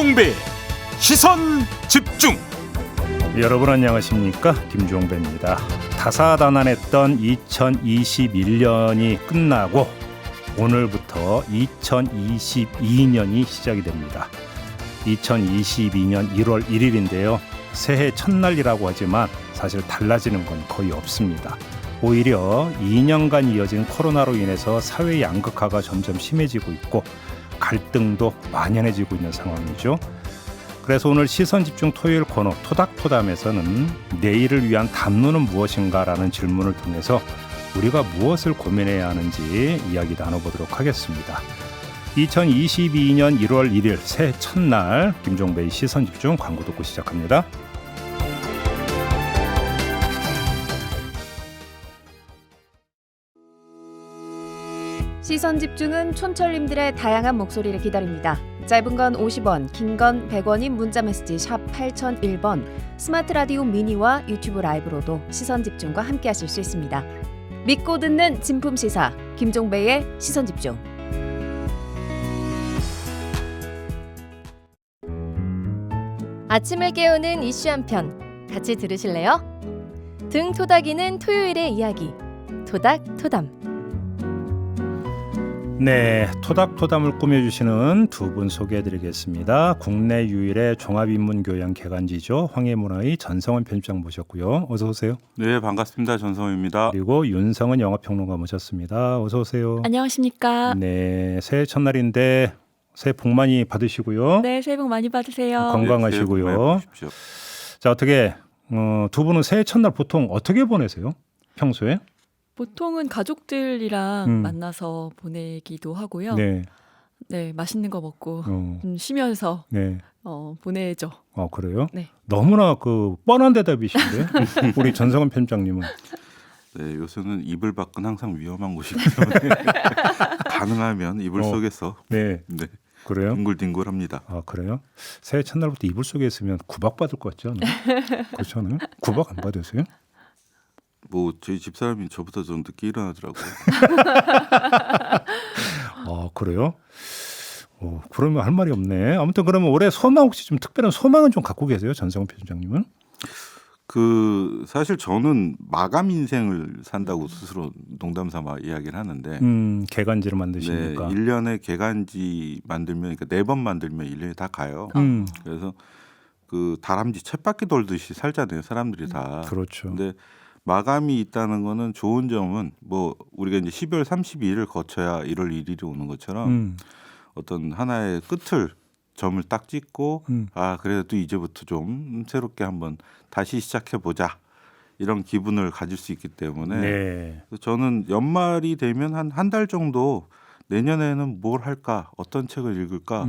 김종배 시선 집중. 여러분 안녕하십니까, 김종배입니다. 다사다난했던 2021년이 끝나고 오늘부터 2022년이 시작이 됩니다. 2022년 1월 1일인데요. 새해 첫날이라고 하지만 사실 달라지는 건 거의 없습니다. 오히려 2년간 이어진 코로나로 인해서 사회 양극화가 점점 심해지고 있고 갈등도 만연해지고 있는 상황이죠. 그래서 오늘 시선집중 토요일 코너 토닥토담에서는 내일을 위한 담론은 무엇인가라는 질문을 통해서 우리가 무엇을 고민해야 하는지 이야기 나눠보도록 하겠습니다. 2022년 1월 1일 새해 첫날 김종배의 시선집중 광고 듣고 시작합니다. 시선집중은 촌철님들의 다양한 목소리를 기다립니다. 짧은 건 50원, 긴 건 100원인 문자메시지 샵 8001번, 스마트 라디오 미니와 유튜브 라이브로도 시선집중과 함께하실 수 있습니다. 믿고 듣는 진품시사 김종배의 시선집중. 아침을 깨우는 이슈 한 편 같이 들으실래요? 등 토닥이는 토요일의 이야기 토닥토담. 네, 토닥토담을 꾸며주시는 두 분 소개해드리겠습니다. 국내 유일의 종합인문교양 개간지죠. 황해문화의 전성원 편집장 모셨고요. 어서 오세요. 네, 반갑습니다. 전성원입니다. 그리고 윤성은 영화평론가 모셨습니다. 어서 오세요. 안녕하십니까. 네, 새해 첫날인데 새해 복 많이 받으시고요. 네, 새해 복 많이 받으세요. 건강하시고요. 네, 새해 복 많이 받으십시오. 자, 어떻게 두 분은 새해 첫날 보통 어떻게 보내세요? 평소에? 보통은 가족들이랑 만나서 보내기도 하고요. 네. 네, 맛있는 거 먹고 좀 쉬면서 네. 보내죠. 그래요? 네. 너무나 뻔한 대답이신데 우리 전성원 편집장님은. 네, 요새는 이불 밖은 항상 위험한 곳이기 때문에 가능하면 이불 속에서 네. 그래요? 뒹굴뒹굴합니다. 아, 그래요? 새해 첫날부터 이불 속에 있으면 구박받을 것 같죠? 그렇지 않아요? 구박 안 받으세요? 뭐 저희 집사람이 저보다 좀 늦게 일어나더라고요. 그래요? 그러면 할 말이 없네. 아무튼 그러면 올해 소망 혹시 좀 특별한 소망은 좀 갖고 계세요? 전성훈 편집장님은? 사실 저는 마감 인생을 산다고 스스로 농담삼아 이야기를 하는데 개간지를 만드시니까. 네, 1년에 개간지 만들면 그러니까 4번 만들면 1년이 다 가요. 그래서 다람쥐 쳇바퀴 돌듯이 살잖아요. 사람들이 다. 그렇죠. 근데 마감이 있다는 거는 좋은 점은 뭐 우리가 이제 12월 32일을 거쳐야 1월 1일이 오는 것처럼 어떤 하나의 점을 딱 찍고 그래도 이제부터 좀 새롭게 한번 다시 시작해 보자 이런 기분을 가질 수 있기 때문에 네. 저는 연말이 되면 한 달 정도 내년에는 뭘 할까, 어떤 책을 읽을까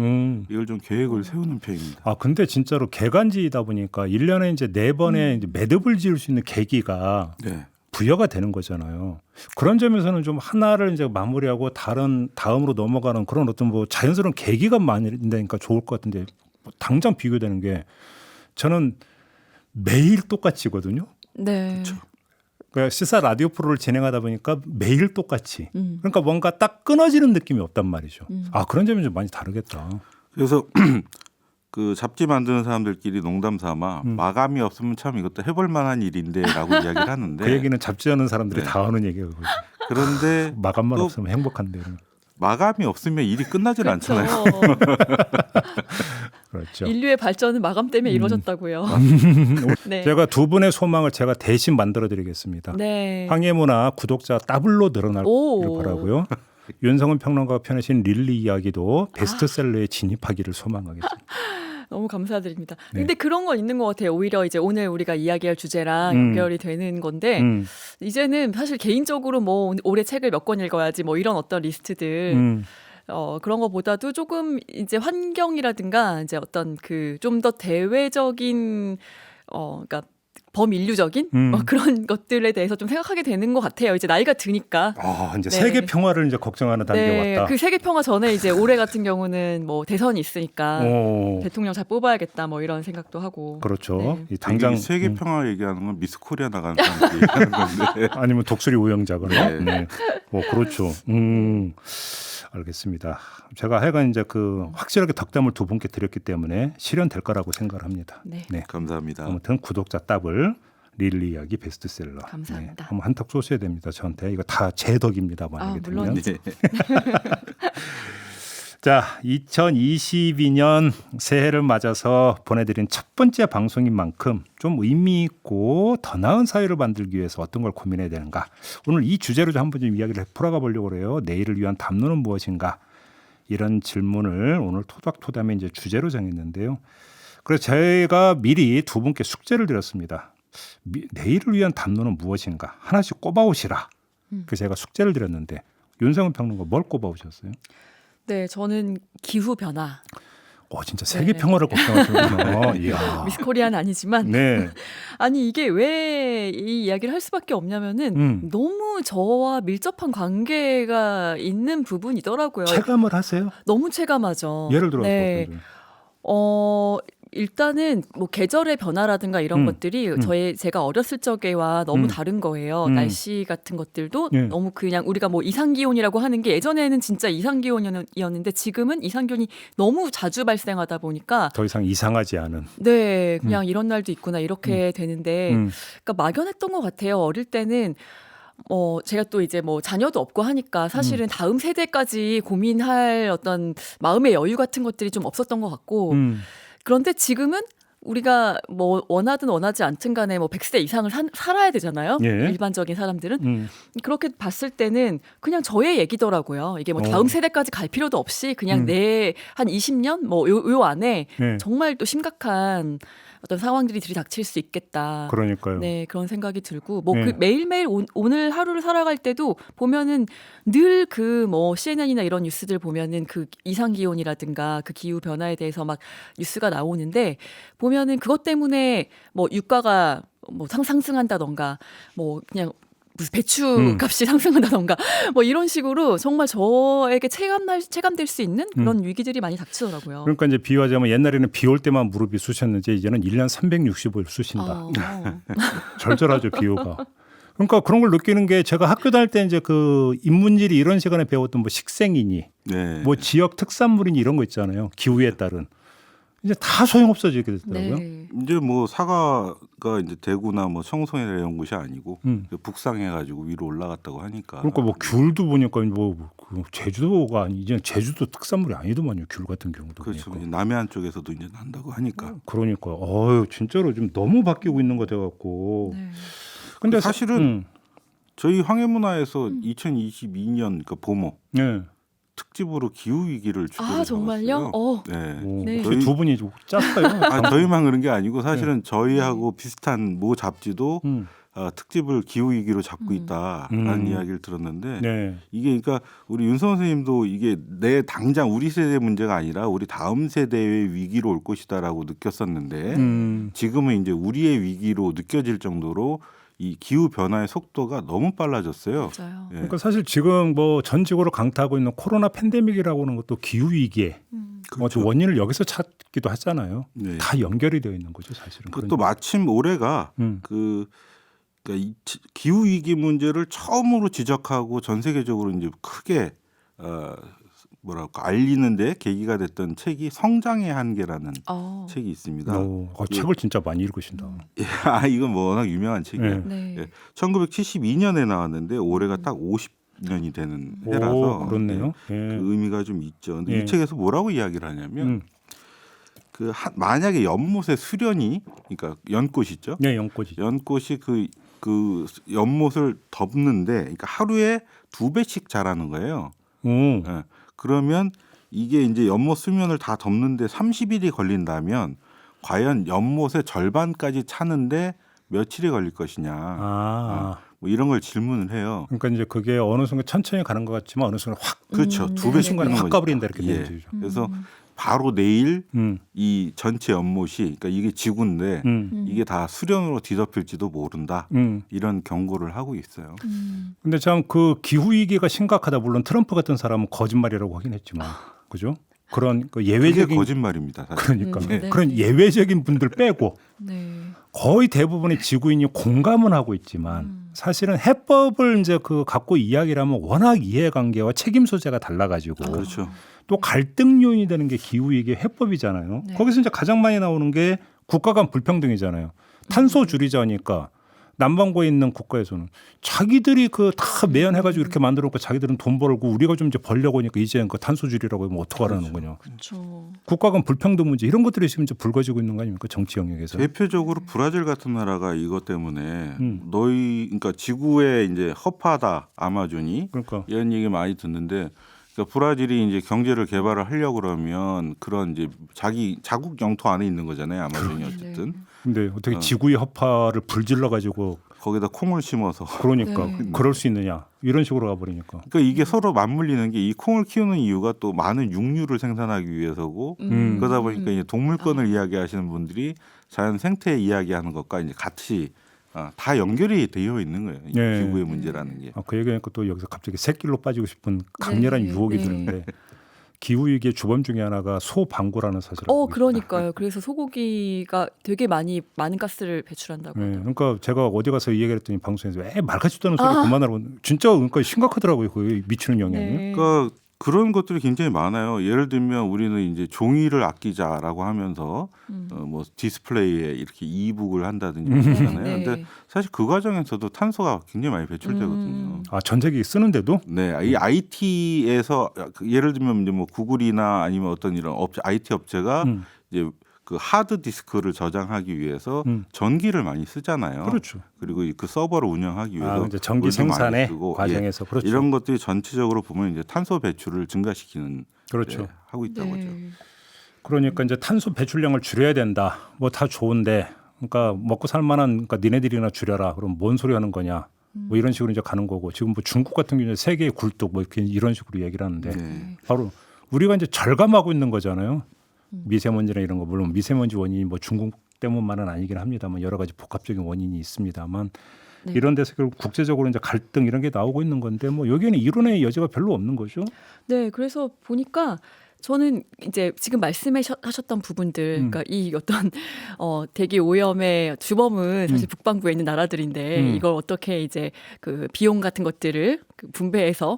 이걸 좀 계획을 세우는 편입니다. 근데 진짜로 개간지이다 보니까 1년에 이제 4번의 이제 매듭을 지을 수 있는 계기가 네. 부여가 되는 거잖아요. 그런 점에서는 좀 하나를 이제 마무리하고 다음으로 넘어가는 그런 어떤 자연스러운 계기가 만들니까 좋을 것 같은데 당장 비교되는 게 저는 매일 똑같이거든요. 네. 그렇죠. 그러니까 시사 라디오 프로를 진행하다 보니까 매일 똑같이. 그러니까 뭔가 딱 끊어지는 느낌이 없단 말이죠. 그런 점이 좀 많이 다르겠다. 그래서 잡지 만드는 사람들끼리 농담삼아 마감이 없으면 참 이것도 해볼 만한 일인데라고 이야기를 하는데 그 얘기는 잡지 않는 사람들이 네. 다 하는 얘기거든요. 그런데 마감만 없으면 행복한데. 마감이 없으면 일이 끝나질 않잖아요. 그렇죠. 인류의 발전은 마감 때문에 이루어졌다고요. 네. 제가 두 분의 소망을 제가 대신 만들어드리겠습니다. 네. 황해문화 구독자 더블로 늘어나길 바라고요. 윤성은 평론가가 펴내신 릴리 이야기도 베스트셀러에 진입하기를 소망하겠습니다. 너무 감사드립니다. 네. 근데 그런 건 있는 것 같아요. 오히려 이제 오늘 우리가 이야기할 주제랑 연결이 되는 건데 이제는 사실 개인적으로 뭐 올해 책을 몇 권 읽어야지 뭐 이런 어떤 리스트들 그런 거보다도 조금 이제 환경이라든가 이제 어떤 좀 더 대외적인 그러니까 범인류적인 그런 것들에 대해서 좀 생각하게 되는 것 같아요. 이제 나이가 드니까. 이제 네. 세계 평화를 이제 걱정하는 단계에 왔다. 그 세계 평화 전에 이제 올해 같은 경우는 뭐 대선이 있으니까 대통령 잘 뽑아야겠다 뭐 이런 생각도 하고. 그렇죠. 네. 이 당장 세계 평화 얘기하는 건 미스 코리아 나가는 사람들이 얘기하는 건데. 아니면 독수리 우영자거나. 네. 네. 그렇죠. 알겠습니다. 제가 하여간 이제 그 확실하게 덕담을 두 분께 드렸기 때문에 실현될 거라고 생각을 합니다. 네. 감사합니다. 아무튼 구독자 더블 릴리 이야기 베스트셀러. 감사합니다. 네, 한번 한턱 쏘셔야 됩니다. 저한테 이거 다 제 덕입니다. 만약에 되면. 물론이죠. 네. 자, 2022년 새해를 맞아서 보내드린 첫 번째 방송인 만큼 좀 의미 있고 더 나은 사회를 만들기 위해서 어떤 걸 고민해야 되는가. 오늘 이 주제로 좀 한번 좀 이야기를 풀어가 보려고 그래요. 내일을 위한 담론은 무엇인가. 이런 질문을 오늘 토닥토담의 이제 주제로 정했는데요. 그래서 제가 미리 두 분께 숙제를 드렸습니다. 내일을 위한 담론은 무엇인가. 하나씩 꼽아오시라. 그래서 제가 숙제를 드렸는데 윤성은 평론가 뭘 꼽아오셨어요? 네, 저는 기후 변화. 진짜 세계 평화를 걱정하시는구나. 이야. 미스 코리아는 아니지만 네. 아니 이게 왜 이 이야기를 할 수밖에 없냐면은 너무 저와 밀접한 관계가 있는 부분이더라고요. 체감을 하세요? 너무 체감하죠. 예를 들어서 네. 어떤 점? 일단은 뭐 계절의 변화라든가 이런 것들이 제가 어렸을 적에와 너무 다른 거예요. 날씨 같은 것들도 네. 너무 그냥 우리가 뭐 이상기온이라고 하는 게 예전에는 진짜 이상기온이었는데 지금은 이상기온이 너무 자주 발생하다 보니까 더 이상 이상하지 않은. 네, 그냥 이런 날도 있구나 이렇게 되는데 그러니까 막연했던 것 같아요. 어릴 때는 제가 또 이제 뭐 자녀도 없고 하니까 사실은 다음 세대까지 고민할 어떤 마음의 여유 같은 것들이 좀 없었던 것 같고 그런데 지금은 우리가 뭐 원하든 원하지 않든 간에 뭐 100세 이상을 살아야 되잖아요. 예. 일반적인 사람들은. 그렇게 봤을 때는 그냥 저의 얘기더라고요. 이게 뭐 다음 세대까지 갈 필요도 없이 그냥 내 한 20년 뭐 요 안에 네. 정말 또 심각한 어떤 상황들이 들이닥칠 수 있겠다. 그러니까요. 네, 그런 생각이 들고 뭐 네. 그 매일매일 오늘 하루를 살아갈 때도 보면은 늘 그 뭐 CNN이나 이런 뉴스들 보면은 그 이상 기온이라든가 그 기후 변화에 대해서 막 뉴스가 나오는데 보면은 그것 때문에 뭐 유가가 뭐 상승한다던가 뭐 그냥 무슨 배추 값이 상승한다던가 뭐 이런 식으로 정말 저에게 체감될 수 있는 그런 위기들이 많이 닥치더라고요. 그러니까 이제 비유하자면 옛날에는 비 올 때만 무릎이 쑤셨는지 이제는 1년 365일 쑤신다. 절절하죠, 비유가. 그러니까 그런 걸 느끼는 게 제가 학교 다닐 때 이제 그 인문지리 이런 시간에 배웠던 뭐 식생이니 네. 뭐 지역 특산물이니 이런 거 있잖아요. 기후에 따른. 이제 다 소용없어지게 됐더라고요. 네. 이제 뭐 사과가 이제 대구나 뭐 청송에 이런 곳이 아니고 북상해가지고 위로 올라갔다고 하니까. 그러니까 뭐 귤도 보니까 그 제주도가 이제 제주도 특산물이 아니더만요. 귤 같은 경우도. 그렇죠. 보니까. 이제 남해안 쪽에서도 이제 난다고 하니까. 그러니까 진짜로 좀 너무 바뀌고 있는 것 같아갖고. 네. 근데 사실은 저희 황해문화에서 2022년 그러니까 봄호 네. 특집으로 기후 위기를 주제로 정말요? 잡았어요. 네. 네. 저희 두 분이 좀 짰어요. 저희만 그런 게 아니고 사실은 저희하고 비슷한 모 잡지도 특집을 기후 위기로 잡고 있다라는 이야기를 들었는데 네. 이게 그러니까 우리 윤선 선생님도 이게 내 당장 우리 세대 문제가 아니라 우리 다음 세대의 위기로 올 것이다라고 느꼈었는데 지금은 이제 우리의 위기로 느껴질 정도로 이 기후 변화의 속도가 너무 빨라졌어요. 맞아요. 예. 그러니까 사실 지금 뭐 전직으로 강타하고 있는 코로나 팬데믹이라고 하는 것도 기후 위기의 그렇죠. 원인을 여기서 찾기도 하잖아요. 네. 다 연결이 되어 있는 거죠, 사실은. 그것도 마침 올해가 그러니까 이 기후 위기 문제를 처음으로 지적하고 전 세계적으로 이제 크게 알리는데 계기가 됐던 책이 성장의 한계라는 책이 있습니다. 책을 진짜 많이 읽으신다. 이건 뭐 워낙 유명한 책이에요. 네. 예, 1972년에 나왔는데 올해가 딱 50년이 되는 해라서 그렇네요. 그 예. 의미가 좀 있죠. 근데 예. 이 책에서 뭐라고 이야기를 하냐면 만약에 연못의 수련이 그러니까 연꽃 있죠. 네, 연꽃이. 연꽃이 그 연못을 덮는데 그러니까 하루에 2배씩 자라는 거예요. 예. 그러면 이게 이제 연못 수면을 다 덮는데 30일이 걸린다면 과연 연못의 절반까지 차는데 며칠이 걸릴 것이냐. 뭐 이런 걸 질문을 해요. 그러니까 이제 그게 어느 순간 천천히 가는 것 같지만 어느 순간 확 그렇죠. 두 배 배씩 순간에 확 가버린다 이렇게 예. 되죠. 그래서 바로 내일 이 전체 연못이 그러니까 이게 지구인데 이게 다 수련으로 뒤덮일지도 모른다. 이런 경고를 하고 있어요. 근데 참 그 기후 위기가 심각하다. 물론 트럼프 같은 사람은 거짓말이라고 하긴 했지만, 그죠? 그런 그 예외적인 그게 거짓말입니다. 사실. 그러니까 네. 그런 예외적인 분들 빼고 네. 거의 대부분의 지구인이 공감은 하고 있지만 사실은 해법을 이제 그 갖고 이야기를 하면 워낙 이해관계와 책임 소재가 달라가지고 그렇죠. 또 갈등 요인이 되는 게 기후위기 해법이잖아요. 네. 거기서 이제 가장 많이 나오는 게 국가 간 불평등이잖아요. 탄소 줄이자니까 남반구에 있는 국가에서는 자기들이 그 다 매연해가지고 이렇게 만들어놓고 자기들은 돈 벌고 우리가 좀 이제 벌려고 하니까 이제 그 탄소 줄이라고 하면 어떡하라는 거냐. 그렇죠. 국가 간 불평등 문제 이런 것들이 지금 이제 불거지고 있는 거 아닙니까? 정치 영역에서. 대표적으로 브라질 같은 나라가 이것 때문에 그러니까 지구에 이제 허파다 아마존이 그러니까. 이런 얘기 많이 듣는데 그러니까 브라질이 이제 경제를 개발을 하려고 그러면 그런 이제 자국 영토 안에 있는 거잖아요. 아마존이 어쨌든. 근데 어떻게 지구의 허파를 불질러 가지고 거기다 콩을 심어서 그러니까 네. 그럴 수 있느냐 이런 식으로 가버리니까. 그러니까 이게 서로 맞물리는 게 이 콩을 키우는 이유가 또 많은 육류를 생산하기 위해서고 그러다 보니까 이제 동물권을 이야기하시는 분들이 자연 생태 이야기하는 것과 이제 같이 다 연결이 되어 있는 거예요. 이 네. 지구의 문제라는 게. 그 얘기하니까 또 여기서 갑자기 새길로 빠지고 싶은 강렬한 네, 유혹이 네. 드는데 기후 위기의 주범 중에 하나가 소방구라는 사실을 알고 있습니다. 그러니까요. 그래서 소고기가 되게 많은 가스를 배출한다고. 네, 하더라고요. 그러니까 제가 어디 가서 이 얘기를 했더니 방송에서 왜 말같지도 않은 소리 그만하라고 진짜 그러니까 심각하더라고요. 그 미치는 영향이. 네. 그러니까 그런 것들이 굉장히 많아요. 예를 들면 우리는 이제 종이를 아끼자라고 하면서 뭐 디스플레이에 이렇게 이북을 한다든지 그러잖아요. 네. 근데 사실 그 과정에서도 탄소가 굉장히 많이 배출되거든요. 전자기기 쓰는데도 네, 이 IT에서 예를 들면 이제 뭐 구글이나 아니면 어떤 이런 IT 업체가 이제 그 하드 디스크를 저장하기 위해서 전기를 많이 쓰잖아요. 그렇죠. 그리고 그 서버를 운영하기 위해서 이제 전기 물도 많이 생산의 쓰고, 과정에서 그렇죠. 이런 것들이 전체적으로 보면 이제 탄소 배출을 증가시키는 그렇죠. 네, 하고 있다고 하죠. 그러니까 이제 탄소 배출량을 줄여야 된다. 뭐 다 좋은데, 그러니까 먹고 살만한, 그러니까 니네들이나 줄여라. 그럼 뭔 소리 하는 거냐? 뭐 이런 식으로 이제 가는 거고 지금 뭐 중국 같은 경우는 세계의 굴뚝 뭐 이렇게 이런 식으로 얘기를 하는데 네. 바로 우리가 이제 절감하고 있는 거잖아요. 미세먼지나 이런 거 물론 미세먼지 원인이 뭐 중국 때문만은 아니긴 합니다만 여러 가지 복합적인 원인이 있습니다만 네. 이런 데서 결국 국제적으로 이제 갈등 이런 게 나오고 있는 건데 뭐 여기에는 이론의 여지가 별로 없는 거죠. 네, 그래서 보니까 저는 이제 지금 말씀하셨던 부분들, 그러니까 이 어떤 대기 오염의 주범은 사실 북반구에 있는 나라들인데 이걸 어떻게 이제 그 비용 같은 것들을 분배해서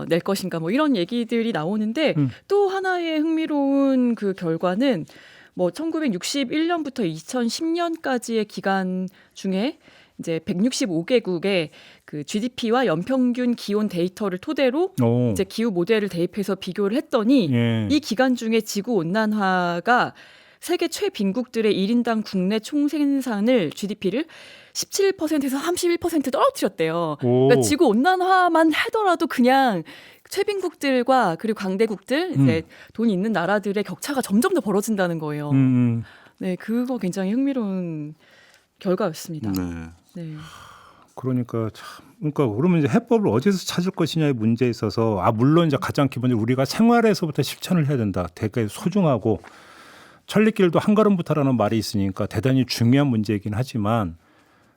낼 것인가 뭐 이런 얘기들이 나오는데 또 하나의 흥미로운 그 결과는 뭐 1961년부터 2010년까지의 기간 중에 이제 165개국의 그 GDP와 연평균 기온 데이터를 토대로 이제 기후 모델을 대입해서 비교를 했더니 이 기간 중에 지구 온난화가 세계 최빈국들의 1인당 국내 총생산을 GDP를 17%에서 31% 떨어뜨렸대요. 그러니까 지구 온난화만 하더라도 그냥 최빈국들과 그리고 강대국들 이제 돈이 있는 나라들의 격차가 점점 더 벌어진다는 거예요. 네, 그거 굉장히 흥미로운 결과였습니다. 네. 네. 그러니까 참 그러니까 그러면 이제 해법을 어디서 찾을 것이냐의 문제에 있어서 물론 이제 가장 기본적으로 우리가 생활에서부터 실천을 해야 된다. 되게 소중하고 천리길도 한 걸음부터라는 말이 있으니까 대단히 중요한 문제이긴 하지만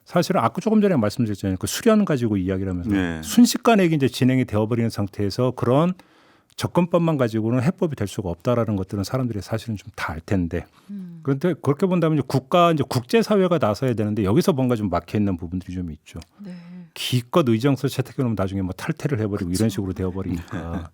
사실은 아까 조금 전에 말씀드렸잖아요. 그 수련 가지고 이야기를 하면서 네. 순식간에 이제 진행이 되어버리는 상태에서 그런 접근법만 가지고는 해법이 될 수가 없다라는 것들은 사람들이 사실은 좀 다 알 텐데 그런데 그렇게 본다면 이제 국제 사회가 나서야 되는데 여기서 뭔가 좀 막혀 있는 부분들이 좀 있죠. 네. 기껏 의정서 채택해 놓으면 나중에 뭐 탈퇴를 해버리고 이런 식으로 되어버리니까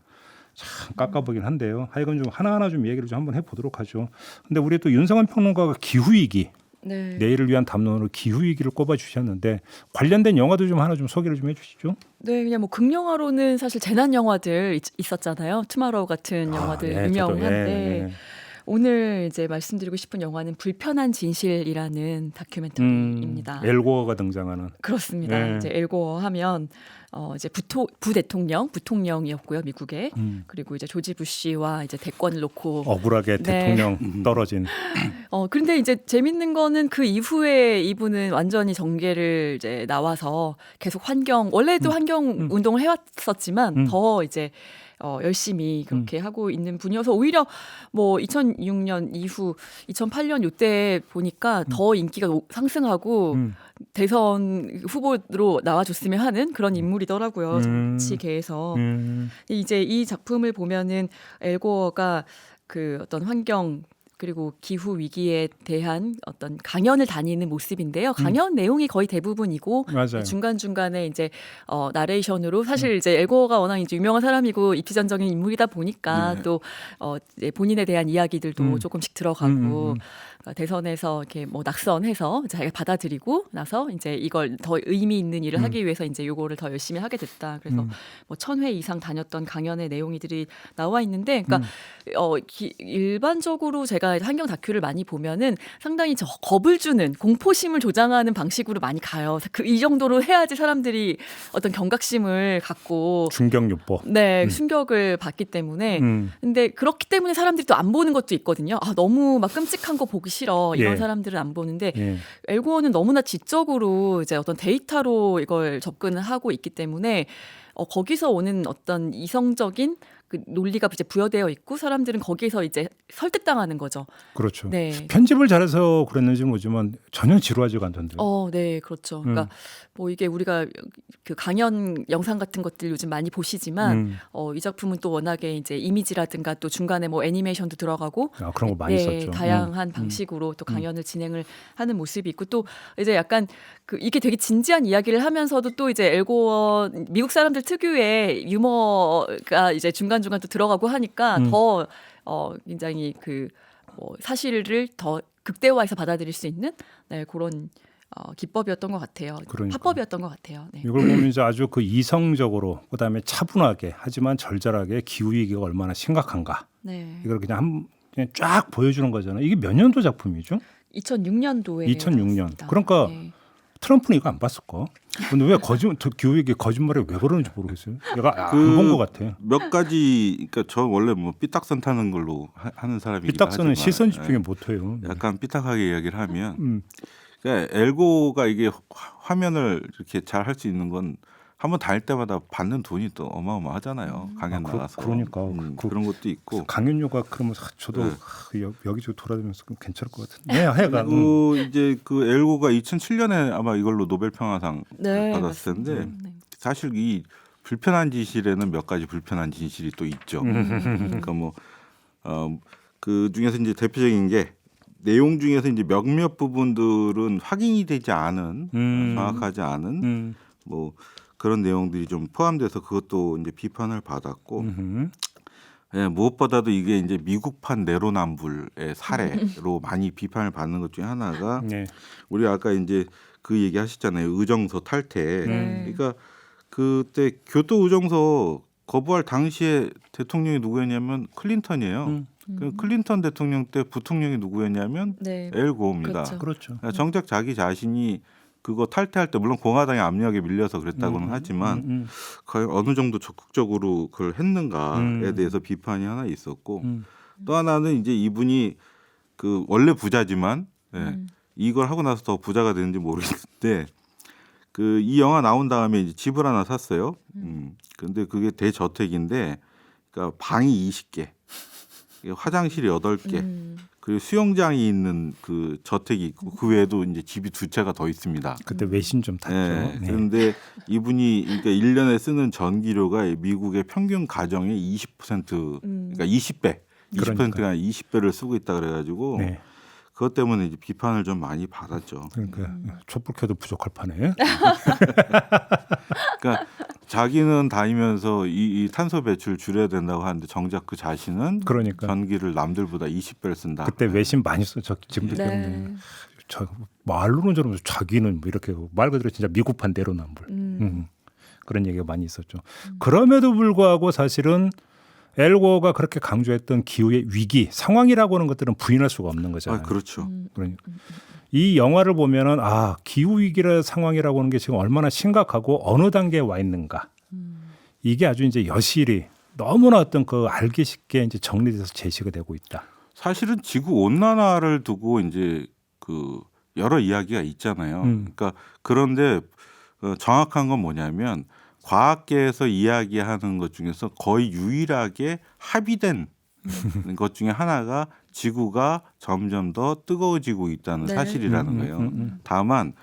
참 깎아보긴 한데요. 하여간 좀 하나하나 좀 얘기를 좀 한번 해보도록 하죠. 근데 우리 또 윤성환 평론가가 기후위기 네. 내일을 위한 담론으로 기후위기를 꼽아주셨는데 관련된 영화도 좀 하나 좀 소개를 좀 해주시죠. 네, 그냥 뭐 극영화로는 사실 재난 영화들 있었잖아요. 투마로우 같은 영화들 예, 유명한데 오늘 이제 말씀드리고 싶은 영화는 불편한 진실이라는 다큐멘터리입니다. 엘고어가 등장하는. 그렇습니다. 네. 이제 엘고어 하면 이제 부통령이었고요, 미국의. 그리고 이제 조지 부시와 이제 대권을 놓고 억울하게 네. 대통령 떨어진. 그런데 이제 재밌는 거는 그 이후에 이분은 완전히 정계를 이제 나와서 계속 원래도 환경 운동을 해왔었지만 더 이제 열심히 그렇게 하고 있는 분이어서 오히려 뭐 2006년 이후 2008년 요때 보니까 더 인기가 상승하고 대선 후보로 나와줬으면 하는 그런 인물이더라고요. 정치계에서. 이제 이 작품을 보면은 엘고어가 그 어떤 환경 그리고 기후 위기에 대한 어떤 강연을 다니는 모습인데요. 강연 내용이 거의 대부분이고 맞아요. 중간 중간에 이제 나레이션으로 사실 이제 엘고어가 워낙 이제 유명한 사람이고 입지전적인 인물이다 보니까 또 이제 본인에 대한 이야기들도 조금씩 들어가고. 대선에서 이렇게 뭐 낙선해서 자기가 받아들이고 나서 이제 이걸 더 의미 있는 일을 하기 위해서 이제 요거를 더 열심히 하게 됐다. 그래서 뭐 1000회 이상 다녔던 강연의 내용들이 나와 있는데, 그러니까 일반적으로 제가 환경 다큐를 많이 보면은 상당히 겁을 주는 공포심을 조장하는 방식으로 많이 가요. 이 정도로 해야지 사람들이 어떤 경각심을 갖고 충격요법. 네, 충격을 받기 때문에. 근데 그렇기 때문에 사람들이 또 안 보는 것도 있거든요. 아, 너무 막 끔찍한 거 보기 싫어. 이런 예. 사람들은 안 보는데 예. 엘고어는 너무나 지적으로 이제 어떤 데이터로 이걸 접근을 하고 있기 때문에 거기서 오는 어떤 이성적인 그 논리가 이제 부여되어 있고 사람들은 거기에서 이제 설득당하는 거죠. 그렇죠. 네. 편집을 잘해서 그랬는지 모르지만 전혀 지루하지가 않던데요. 네, 그렇죠. 그러니까 뭐 이게 우리가 그 강연 영상 같은 것들 요즘 많이 보시지만 이 작품은 또 워낙에 이제 이미지라든가 또 중간에 뭐 애니메이션도 들어가고 그런 거 많이 썼죠. 다양한 방식으로 또 강연을 진행을 하는 모습이 있고 또 이제 약간 이게 되게 진지한 이야기를 하면서도 또 이제 엘고어 미국 사람들 특유의 유머가 이제 중간중간 또 들어가고 하니까 더 굉장히 뭐 사실을 더 극대화해서 받아들일 수 있는 그런 기법이었던 것 같아요. 그러니까. 화법이었던 것 같아요. 네. 이걸 보면 이제 아주 그 이성적으로 그다음에 차분하게 하지만 절절하게 기후 위기가 얼마나 심각한가. 네. 이걸 그냥 쫙 보여주는 거잖아요. 이게 몇 년도 작품이죠? 2006년도에 2006년. 그러니까 트럼프는 이거 안 봤을까? 근데 왜 기후 위기 거짓말에 왜 그러는지 모르겠어요. 내가 안 본 것 같아. 몇 가지 그러니까 저 원래 뭐 삐딱선 타는 걸로 하는 사람이기도 삐딱선은 하지만 시선 집중의 모토예요. 약간 삐딱하게 이야기를 하면 그러니까 엘고가 이게 화면을 이렇게 잘 할 수 있는 건 한번 다닐 때마다 받는 돈이 또 어마어마하잖아요. 강연 나가서. 그러니까 그런 것도 있고. 강연료가 그러면 저도 여기저기 돌아다니면서 괜찮을 것 같은데. 네, 하여간. 그리고 이제 그 엘고가 2007년에 아마 이걸로 노벨 평화상 받았을 텐데 사실 이 불편한 진실에는 몇 가지 불편한 진실이 또 있죠. 그러니까 뭐 그 중에서 이제 대표적인 게 내용 중에서 이제 몇몇 부분들은 확인이 되지 않은 정확하지 않은 뭐 그런 내용들이 좀 포함돼서 그것도 이제 비판을 받았고 예, 무엇보다도 이게 이제 미국판 내로남불의 사례로 많이 비판을 받는 것 중에 하나가 우리 아까 이제 그 얘기 하셨잖아요. 의정서 탈퇴. 그러니까 그때 교토 의정서 거부할 당시에 대통령이 누구였냐면 클린턴이에요. 그 클린턴 대통령 때 부통령이 누구였냐면 엘고입니다. 그렇죠. 그렇죠. 정작 자기 자신이 그거 탈퇴할 때 물론 공화당의 압력에 밀려서 그랬다고는 하지만 거의 어느 정도 적극적으로 그걸 했는가에 대해서 비판이 하나 있었고 또 하나는 이제 이분이 그 원래 부자지만 이걸 하고 나서 더 부자가 되는지 모르겠는데 그 이 영화 나온 다음에 이제 집을 하나 샀어요. 근데 그게 대저택인데 그러니까 방이 20개, 화장실이 8개. 그리고 수영장이 있는 그 저택이 있고 그 외에도 이제 집이 2채가 더 있습니다. 그때 외신 좀 탔죠. 네. 그런데 이분이 그러니까 1년에 쓰는 전기료가 미국의 평균 가정의 20% 그러니까 20배, 20%가 20배를 쓰고 있다 그래가지고 그것 때문에 이제 비판을 좀 많이 받았죠. 그러니까 촛불 켜도 부족할 판에. 그러니까 자기는 다니면서 이 탄소 배출 줄여야 된다고 하는데 정작 그 자신은 그러니까. 전기를 남들보다 20배를 쓴다. 그때 외신 많이 써. 저 지금도 기억나요. 저 말로는 저러면서 자기는 뭐 이렇게 말 그대로 진짜 미국판 내로남불. 그런 얘기가 많이 있었죠. 그럼에도 불구하고 사실은 엘고어가 그렇게 강조했던 기후의 위기 상황이라고 하는 것들은 부인할 수가 없는 거잖아요. 그렇죠. 그러니까 이 영화를 보면은 기후 위기의 상황이라고 하는 게 지금 얼마나 심각하고 어느 단계에 와 있는가. 이게 아주 이제 여실히 너무나 어떤 그 알기 쉽게 이제 정리돼서 제시가 되고 있다. 사실은 지구 온난화를 두고 이제 그 여러 이야기가 있잖아요. 그러니까 그런데 정확한 건 뭐냐면 과학계에서 이야기하는 것 중에서 거의 유일하게 합의된 것 중에 하나가 지구가 점점 더 뜨거워지고 있다는 사실이라는 거예요. 다만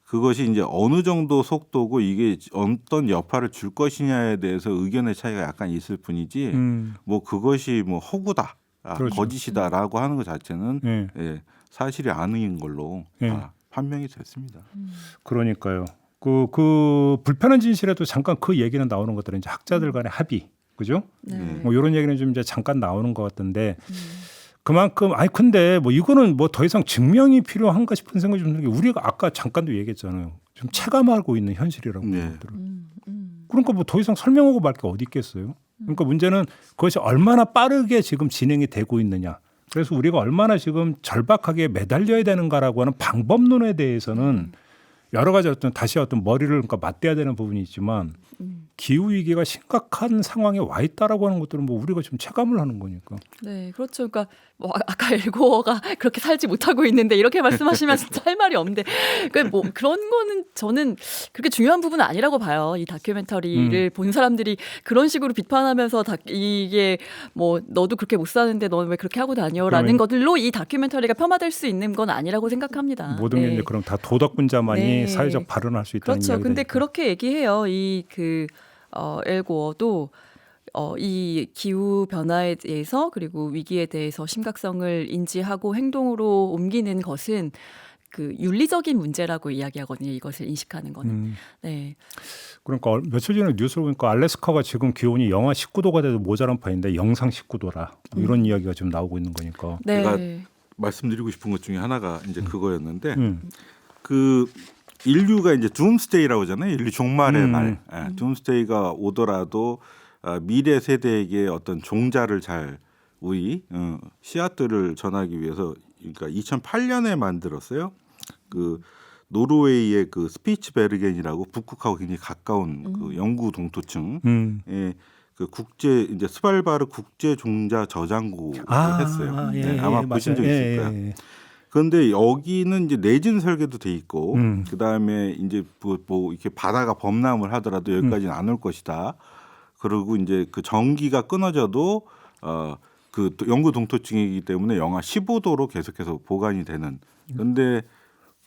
그것이 이제 어느 정도 속도고 이게 어떤 여파를 줄 것이냐에 대해서 의견의 차이가 약간 있을 뿐이지 뭐 그것이 뭐 허구다 그렇죠. 거짓이다라고 하는 것 자체는 예. 예, 사실이 아닌 걸로 예. 다 판명이 됐습니다. 그러니까요. 그 불편한 진실에도 잠깐 그 얘기는 나오는 것들은 이제 학자들 간의 합의, 그죠? 네. 뭐 이런 얘기는 좀 이제 잠깐 나오는 것 같던데 그만큼 아니 근데 뭐 이거는 뭐 더 이상 증명이 필요한가 싶은 생각이 좀 드는 게 우리가 아까 잠깐도 얘기했잖아요. 좀 체감하고 있는 현실이라고. 네. 그러니까 뭐 더 이상 설명하고 말 게 어디 있겠어요. 그러니까 문제는 그것이 얼마나 빠르게 지금 진행이 되고 있느냐. 그래서 우리가 얼마나 지금 절박하게 매달려야 되는가라고 하는 방법론에 대해서는 여러 가지 다시 머리를 그러니까 맞대야 되는 부분이 있지만 기후 위기가 심각한 상황에 와 있다라고 하는 것들은 뭐 우리가 지금 체감을 하는 거니까. 네, 그렇죠. 그러니까 뭐 아까 엘고어가 그렇게 살지 못하고 있는데 이렇게 말씀하시면 진짜 할 말이 없는데, 그러니까 뭐 그런 거는 저는 그렇게 중요한 부분은 아니라고 봐요. 이 다큐멘터리를 본 사람들이 그런 식으로 비판하면서 이게 뭐 너도 그렇게 못 사는데 너는 왜 그렇게 하고 다녀라는 것들로 이 다큐멘터리가 폐화될 수 있는 건 아니라고 생각합니다. 모든 게 이제 그럼 다 도덕군자만이 네. 사회적 발언할 수 있다는 그렇죠. 이야기다. 근데 그렇게 얘기해요. 엘고어도 이 기후 변화에 대해서 그리고 위기에 대해서 심각성을 인지하고 행동으로 옮기는 것은 그 윤리적인 문제라고 이야기하거든요. 이것을 인식하는 거는. 네. 그러니까 며칠 전에 뉴스를 보니까 알래스카가 지금 기온이 영하 19도가 돼도 모자란 판인데 영상 19도라 뭐 이런 이야기가 지금 나오고 있는 거니까. 네. 제가 말씀드리고 싶은 것 중에 하나가 이제 그거였는데 그 인류가 이제 둠스데이라고 하잖아요. 인류 종말의 날. 예, 둠스데이가 오더라도 미래 세대에게 어떤 종자를 잘 우리 씨앗들을 전하기 위해서 그러니까 2008년에 만들었어요. 그 노르웨이의 그 스피츠베르겐이라고 북극하고 굉장히 가까운 그 영구 동토층 그 국제 이제 스발바르 국제 종자 저장고를 했어요. 예, 네, 아마 보신 적 있을 거야. 예. 그런데 여기는 이제 내진 설계도 돼 있고 그 다음에 이제 뭐 이렇게 바다가 범람을 하더라도 여기까지는 안 올 것이다. 그리고 이제 그 전기가 끊어져도 그 영구 동토층이기 때문에 영하 15도로 계속해서 보관이 되는. 그런데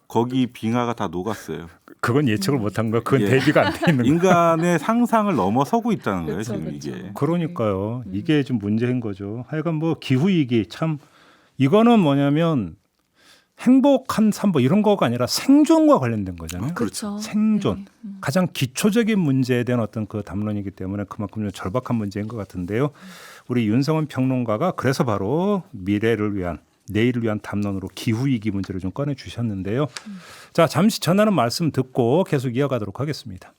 거기 빙하가 다 녹았어요. 그건 예측을 못한 거야. 그건 예. 대비가 안 돼 있는 거야. 인간의 상상을 넘어서고 있다는 거예요. 그렇죠, 지금 그렇죠. 이게. 그러니까요. 이게 좀 문제인 거죠. 하여간 뭐 기후 위기 참 이거는 뭐냐면 행복한 삶 뭐 이런 거가 아니라 생존과 관련된 거잖아요. 그렇죠. 생존. 가장 기초적인 문제에 대한 어떤 그 담론이기 때문에 그만큼 좀 절박한 문제인 것 같은데요. 우리 윤성원 평론가가 그래서 바로 미래를 위한 내일을 위한 담론으로 기후 위기 문제를 좀 꺼내 주셨는데요. 자, 잠시 전하는 말씀 듣고 계속 이어가도록 하겠습니다.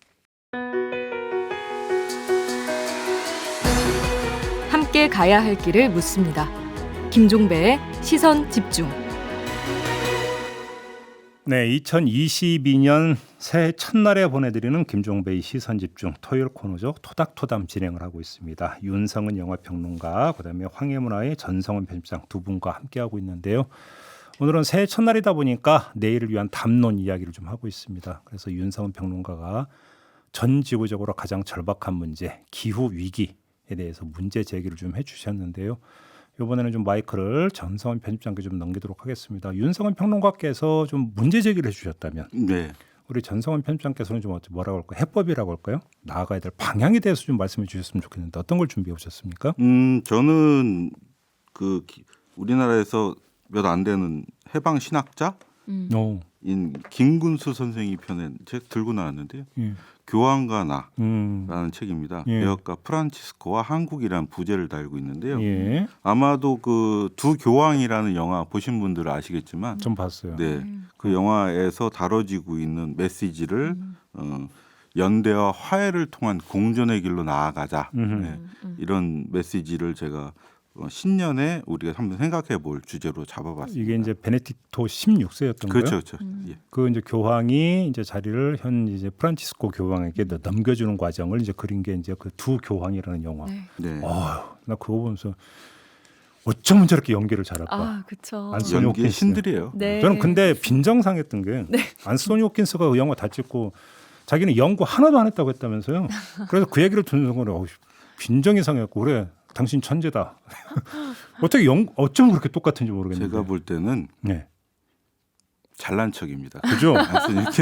함께 가야 할 길을 묻습니다. 김종배의 시선 집중. 네, 2022년 새해 첫날에 보내드리는 김종배의 시선집중 토요일 코너죠. 토닥토담 진행을 하고 있습니다. 윤성은 영화평론가, 그다음에 황해문화의 전성원 편집장 두 분과 함께하고 있는데요. 오늘은 새해 첫날이다 보니까 내일을 위한 담론 이야기를 좀 하고 있습니다. 그래서 윤성은 평론가가 전 지구적으로 가장 절박한 문제, 기후 위기에 대해서 문제 제기를 좀 해주셨는데요. 이번에는 좀 마이크를 전성원 편집장께 좀 넘기도록 하겠습니다. 윤성원 평론가께서 좀 문제 제기를 해주셨다면 네. 우리 전성원 편집장께서는 좀 뭐라고 할까요? 해법이라고 할까요? 나아가야 될 방향에 대해서 좀 말씀해 주셨으면 좋겠는데 어떤 걸 준비해 오셨습니까? 저는 그 우리나라에서 몇 안 되는 해방 신학자인 김군수 선생이 펴낸 책 들고 나왔는데요. 교황과 나라는 책입니다. 개혁가 프란치스코와 한국이라는 부제를 달고 있는데요. 예. 아마도 그 두 교황이라는 영화 보신 분들은 아시겠지만, 좀 봤어요. 네, 그 영화에서 다뤄지고 있는 메시지를 연대와 화해를 통한 공존의 길로 나아가자. 네, 이런 메시지를 제가 신년에 우리가 한번 생각해 볼 주제로 잡아봤습니다. 이게 이제 베네딕토 16세였던 거예요. 그렇죠. 예. 그 이제 교황이 이제 자리를 현 이제 프란치스코 교황에게 넘겨주는 과정을 이제 그린 게 이제 그 두 교황이라는 영화. 네. 나 그거 보면서 어쩌면 저렇게 연기를 잘할까. 아, 그렇죠. 안소니 연기의 호킨스. 신들이에요. 네. 저는 근데 빈정상했던 게 안소니 호킨스가 그 영화 다 찍고 자기는 연구 하나도 안 했다고 했다면서요. 그래서 그 얘기를 듣는 순간에 빈정이 상했고 그래. 당신 천재다. 어떻게 어쩜 그렇게 똑같은지 모르겠는데. 제가 볼 때는 네. 잘난 척입니다. 그죠?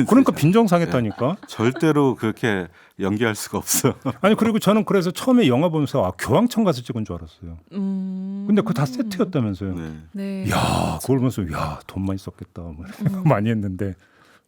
그러니까 빈정상했다니까. 절대로 그렇게 연기할 수가 없어. 아니 그리고 저는 그래서 처음에 영화 보면서 교황청 가서 찍은 줄 알았어요. 근데 근데 그거 다 세트였다면서요. 네. 네. 야, 그걸 보면서 야, 돈 많이 썼겠다. 뭐 많이 했는데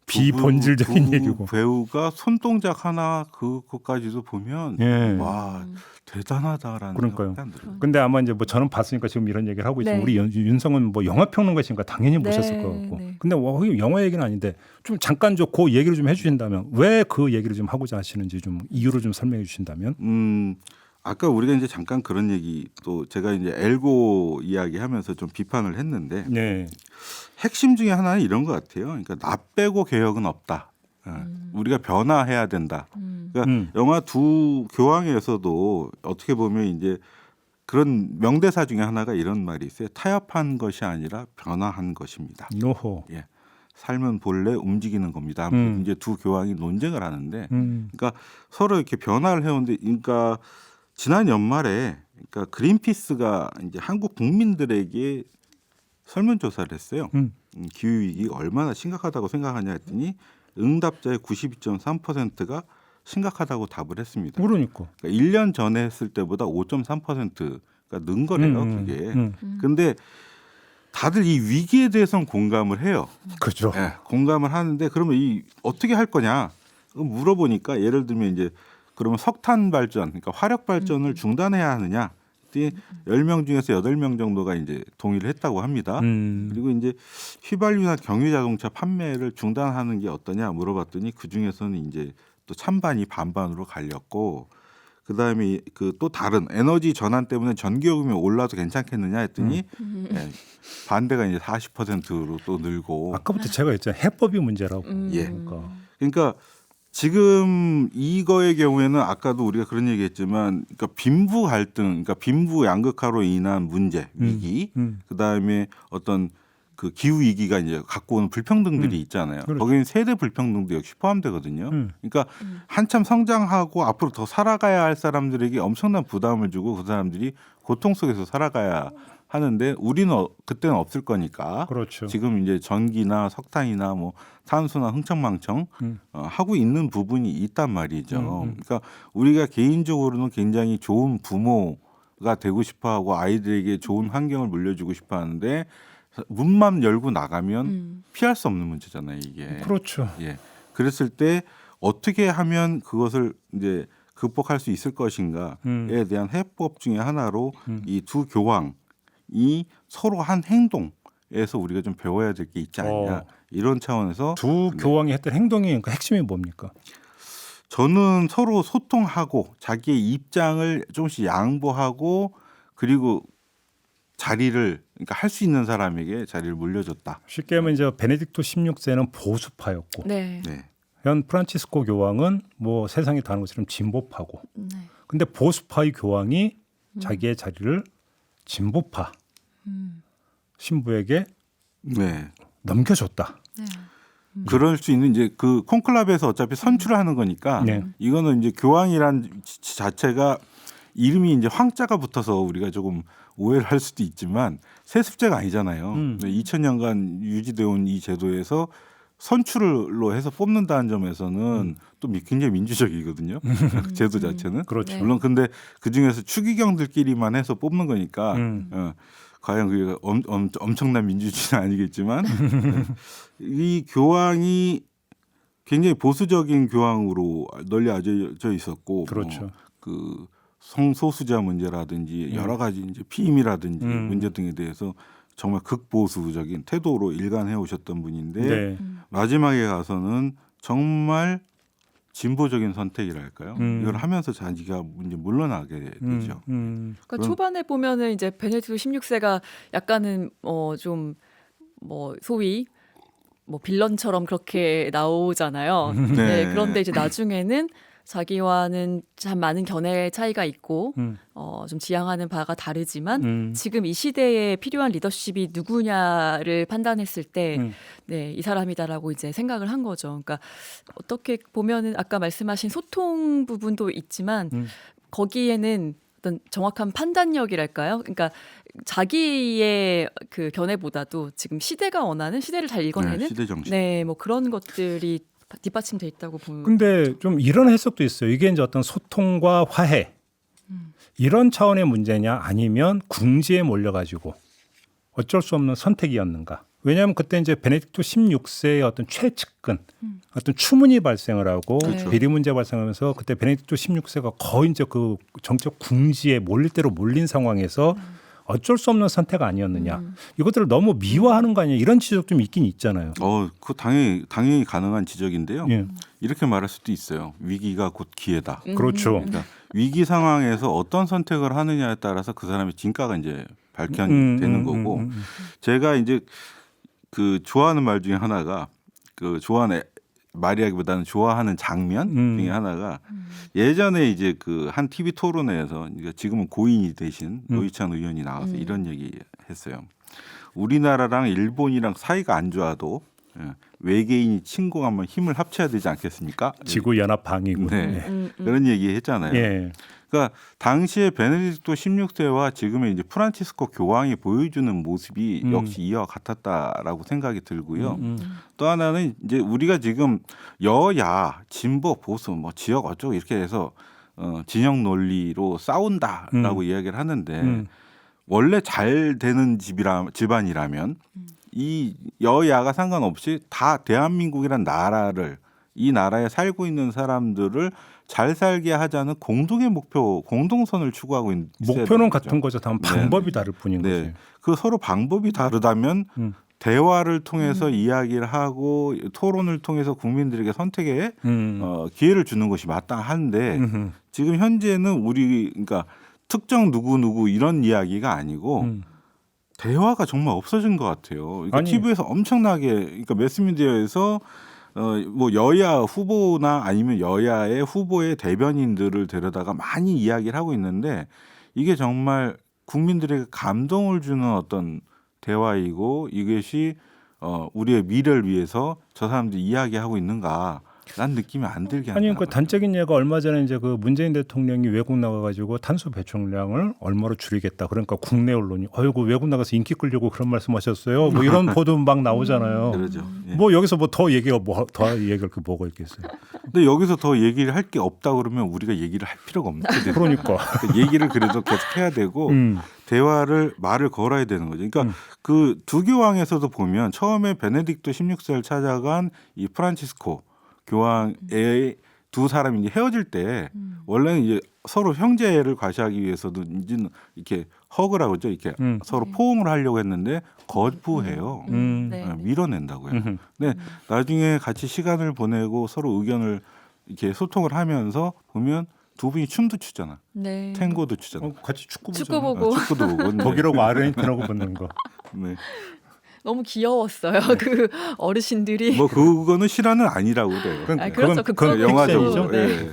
비본질적인 두 얘기고. 배우가 손동작 하나 그것까지도 보면 예. 와 대단하다라는 그러니까요. 생각이 안 들어요. 근데 아마 이제 뭐 저는 봤으니까 지금 이런 얘기를 하고 있지만 네. 우리 윤성은 뭐 영화 평론가시니까 당연히 네, 보셨을 것 같고. 네. 근데 거기 영화 얘기는 아닌데 좀 잠깐 그 얘기를 좀 해주신다면 왜 그 얘기를 좀 하고자 하시는지 좀 이유를 좀 설명해 주신다면. 아까 우리가 이제 잠깐 그런 얘기 또 제가 이제 엘고 이야기하면서 좀 비판을 했는데 네. 핵심 중에 하나는 이런 것 같아요. 그러니까 나 빼고 개혁은 없다. 우리가 변화해야 된다. 그러니까 영화 두 교황에서도 어떻게 보면 이제 그런 명대사 중에 하나가 이런 말이 있어요. 타협한 것이 아니라 변화한 것입니다. 노호. 예. 삶은 본래 움직이는 겁니다. 이제 두 교황이 논쟁을 하는데, 그러니까 서로 이렇게 변화를 해오는데, 그러니까 지난 연말에 그러니까 그린피스가 이제 한국 국민들에게 설문조사를 했어요. 기후 위기가 얼마나 심각하다고 생각하냐 했더니 응답자의 92.3%가 심각하다고 답을 했습니다. 그러니까. 그러니까 1년 전에 했을 때보다 5.3%가 는 거래요. 그게. 근데 다들 이 위기에 대해서는 공감을 해요. 그렇죠. 네, 공감을 하는데 그러면 이 어떻게 할 거냐 물어보니까 예를 들면 이제 그러면 석탄 발전, 그러니까 화력 발전을 중단해야 하느냐? 10명 중에서 8명 정도가 이제 동의를 했다고 합니다. 그리고 이제 휘발유나 경유 자동차 판매를 중단하는 게 어떠냐 물어봤더니 그 중에서는 이제 또 찬반이 반반으로 갈렸고, 그 다음에 그 또 다른 에너지 전환 때문에 전기요금이 올라도 괜찮겠느냐 했더니 예, 반대가 이제 40%로 또 늘고. 아까부터 제가 했잖아요. 해법이 문제라고. 예. 그러니까. 지금 이거의 경우에는 아까도 우리가 그런 얘기했지만, 그러니까 빈부 갈등, 그러니까 빈부 양극화로 인한 문제, 위기, 그 다음에 어떤 그 기후 위기가 이제 갖고 오는 불평등들이 있잖아요. 그렇죠. 거기는 세대 불평등도 역시 포함되거든요. 그러니까 한참 성장하고 앞으로 더 살아가야 할 사람들에게 엄청난 부담을 주고 그 사람들이 고통 속에서 살아가야 하는데 우리는 그때는 없을 거니까. 그렇죠. 지금 이제 전기나 석탄이나 뭐 탄소나 흥청망청 하고 있는 부분이 있단 말이죠. 그러니까 우리가 개인적으로는 굉장히 좋은 부모가 되고 싶어하고 아이들에게 좋은 환경을 물려주고 싶어하는데 문만 열고 나가면 피할 수 없는 문제잖아요, 이게. 그렇죠. 예. 그랬을 때 어떻게 하면 그것을 이제 극복할 수 있을 것인가에 대한 해법 중에 하나로 이 두 교황이 서로 한 행동에서 우리가 좀 배워야 될 게 있지 않냐 이런 차원에서 두 교황이 했던 행동이 그러니까 핵심이 뭡니까? 저는 서로 소통하고 자기의 입장을 조금씩 양보하고 그리고 자리를 그러니까 할 수 있는 사람에게 자리를 물려줬다. 쉽게 하면 이제 베네딕토 16세는 보수파였고 네. 네. 현 프란치스코 교황은 뭐 세상이 다른 것처럼 진보파고. 네. 근데 보수파의 교황이 자기의 자리를 진보파 신부에게 네. 넘겨줬다. 네. 그럴 수 있는 이제 그 콘클라베에서 어차피 선출을 하는 거니까 네. 이거는 이제 교황이란 자체가 이름이 이제 황자가 붙어서 우리가 조금 오해를 할 수도 있지만 세습제가 아니잖아요. 2000년간 유지되어 온 이 제도에서 선출로 해서 뽑는다는 점에서는 또 굉장히 민주적이거든요. 제도 자체는. 그렇죠. 물론 근데 그중에서 추기경들끼리만 해서 뽑는 거니까 과연 그게 엄청난 민주주의는 아니겠지만 이 교황이 굉장히 보수적인 교황으로 널리 알려져 있었고 그렇죠. 그 성소수자 문제라든지 여러 가지 이제 피임이라든지 문제 등에 대해서 정말 극보수적인 태도로 일관해 오셨던 분인데 네. 마지막에 가서는 정말 진보적인 선택이랄까요? 이걸 하면서 자기가 이제 물러나게 되죠. 그러니까 초반에 보면은 이제 베네딕토 16세가 약간은 좀 뭐 소위 뭐 빌런처럼 그렇게 나오잖아요. 네. 그런데 이제 나중에는 자기와는 참 많은 견해 차이가 있고 좀 지향하는 바가 다르지만 지금 이 시대에 필요한 리더십이 누구냐를 판단했을 때 네, 이 사람이다라고 이제 생각을 한 거죠. 그러니까 어떻게 보면은 아까 말씀하신 소통 부분도 있지만 거기에는 어떤 정확한 판단력이랄까요? 그러니까 자기의 그 견해보다도 지금 시대가 원하는 시대를 잘 읽어내는 네, 시대 정신. 네, 뭐 그런 것들이 뒷받침돼 있다고 보면. 근데 좀 이런 해석도 있어요. 이게 이제 어떤 소통과 화해 이런 차원의 문제냐 아니면 궁지에 몰려가지고 어쩔 수 없는 선택이었는가. 왜냐하면 그때 이제 베네딕토 16세의 어떤 최측근, 어떤 추문이 발생을 하고 그렇죠. 비리 문제 발생하면서 그때 베네딕토 16세가 거의 이제 그 정책 궁지에 몰릴 대로 몰린 상황에서 어쩔 수 없는 선택 아니었느냐. 이것들을 너무 미화하는 거 아니냐. 이런 지적 좀 있긴 있잖아요. 그 당연히 가능한 지적인데요. 예. 이렇게 말할 수도 있어요. 위기가 곧 기회다. 그렇죠. 그러니까 위기 상황에서 어떤 선택을 하느냐에 따라서 그 사람의 진가가 이제 발견되는 거고 제가 이제 그 좋아하는 말 중에 하나가 그 좋아하는 말이라기보다는 좋아하는 장면 중에 하나가 예전에 이제 그 한 TV 토론회에서 그러니까 지금은 고인이 되신 노회찬 의원이 나와서 이런 얘기 했어요. 우리나라랑 일본이랑 사이가 안 좋아도 외계인이 침공하면 힘을 합쳐야 되지 않겠습니까? 지구 연합 방위군. 네. 그런 얘기 했잖아요. 예. 그러니까 당시에 베네딕토 16세와 지금의 이제 프란치스코 교황이 보여주는 모습이 역시 이와 같았다라고 생각이 들고요. 또 하나는 이제 우리가 지금 여야, 진보, 보수, 뭐 지역 어쩌고 이렇게 해서 진영 논리로 싸운다라고 이야기를 하는데 원래 잘 되는 집안이라면 이 여야가 상관없이 다 대한민국이란 나라를 이 나라에 살고 있는 사람들을 잘 살게 하자는 공동의 목표, 공동선을 추구하고 있는 목표는 같은 거죠. 다만 방법이 다를 뿐인 네. 거지. 그 서로 방법이 다르다면 대화를 통해서 이야기를 하고 토론을 통해서 국민들에게 선택의 기회를 주는 것이 마땅한데 지금 현재는 우리 그러니까 특정 누구 이런 이야기가 아니고 대화가 정말 없어진 것 같아요. 그러니까 아니. TV에서 엄청나게 그러니까 매스미디어에서 뭐 여야 후보나 아니면 여야의 후보의 대변인들을 데려다가 많이 이야기를 하고 있는데 이게 정말 국민들에게 감동을 주는 어떤 대화이고 이것이 우리의 미래를 위해서 저 사람들이 이야기하고 있는가 라는 느낌이 안 들게 아니 한다. 그 단적인 예가 얼마 전에 이제 그 문재인 대통령이 외국 나가가지고 탄소 배출량을 얼마로 줄이겠다. 그러니까 국내 언론이 어이구 외국 나가서 인기 끌려고 그런 말씀하셨어요. 뭐 이런 보도 막 나오잖아요. 그러죠. 예. 뭐 여기서 뭐 더 얘기가 더 얘기할 게 뭐가 있겠어요. 근데 여기서 더 얘기를 할 게 없다 그러면 우리가 얘기를 할 필요가 없거든요. 그러니까. 얘기를 그래도 계속 해야 되고 말을 걸어야 되는 거죠. 그러니까 그 두 교황에서도 보면 처음에 베네딕토 16세를 찾아간 이 프란치스코 교황의 두 사람이 이제 헤어질 때 원래는 이제 서로 형제를 과시하기 위해서도 이제 이렇게 허그라고 그러죠. 이렇게 서로 포옹을 하려고 했는데 거부해요. 네. 밀어낸다고요. 근데 나중에 같이 시간을 보내고 서로 의견을 이렇게 소통을 하면서 보면 두 분이 춤도 추잖아. 네. 탱고도 추잖아. 같이 축구 축구 보고 축구도 보고. 네. 독일하고 아르헨티나하고 붙는 거. 네. 너무 귀여웠어요. 그 어르신들이 뭐 그거는 실화는 아니라고 그래요. 그건, 아, 그렇죠. 그건 그건 영화적으로. 픽션이죠. 예.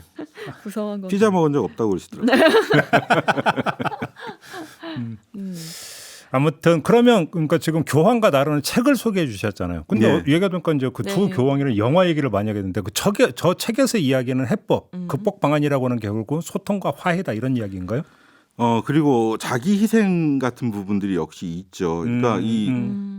구성한 거. 피자 먹은 적 없다고 그러시더라고요. 아무튼 그러면 그러니까 지금 교황과 나라는 책을 소개해 주셨잖아요. 근데 네. 얘기가 되니까 이제 그 두 네. 교황이랑 영화 얘기를 많이 하게 되는데 저 책에서 이야기하는 해법, 극복 방안이라고 하는 게 결국 소통과 화해다 이런 이야기인가요? 그리고 자기 희생 같은 부분들이 역시 있죠. 그러니까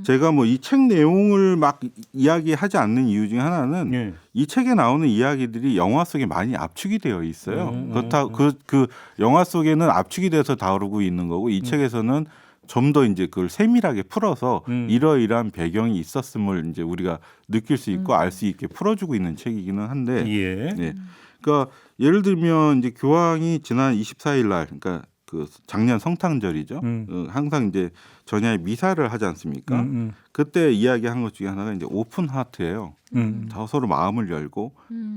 제가 뭐 이 책 내용을 막 이야기하지 않는 이유 중에 하나는 예. 이 책에 나오는 이야기들이 영화 속에 많이 압축이 되어 있어요. 그렇다 그 영화 속에는 압축이 돼서 다루고 있는 거고 이 책에서는 좀 더 이제 그걸 세밀하게 풀어서 이러이러한 배경이 있었음을 이제 우리가 느낄 수 있고 알 수 있게 풀어주고 있는 책이기는 한데, 예. 네. 그러니까 예를 들면 이제 교황이 지난 24일 날, 그러니까 그 작년 성탄절이죠. 항상 이제 전야에 미사를 하지 않습니까? 그때 이야기한 것 중에 하나가 이제 오픈 하트예요. 서로 마음을 열고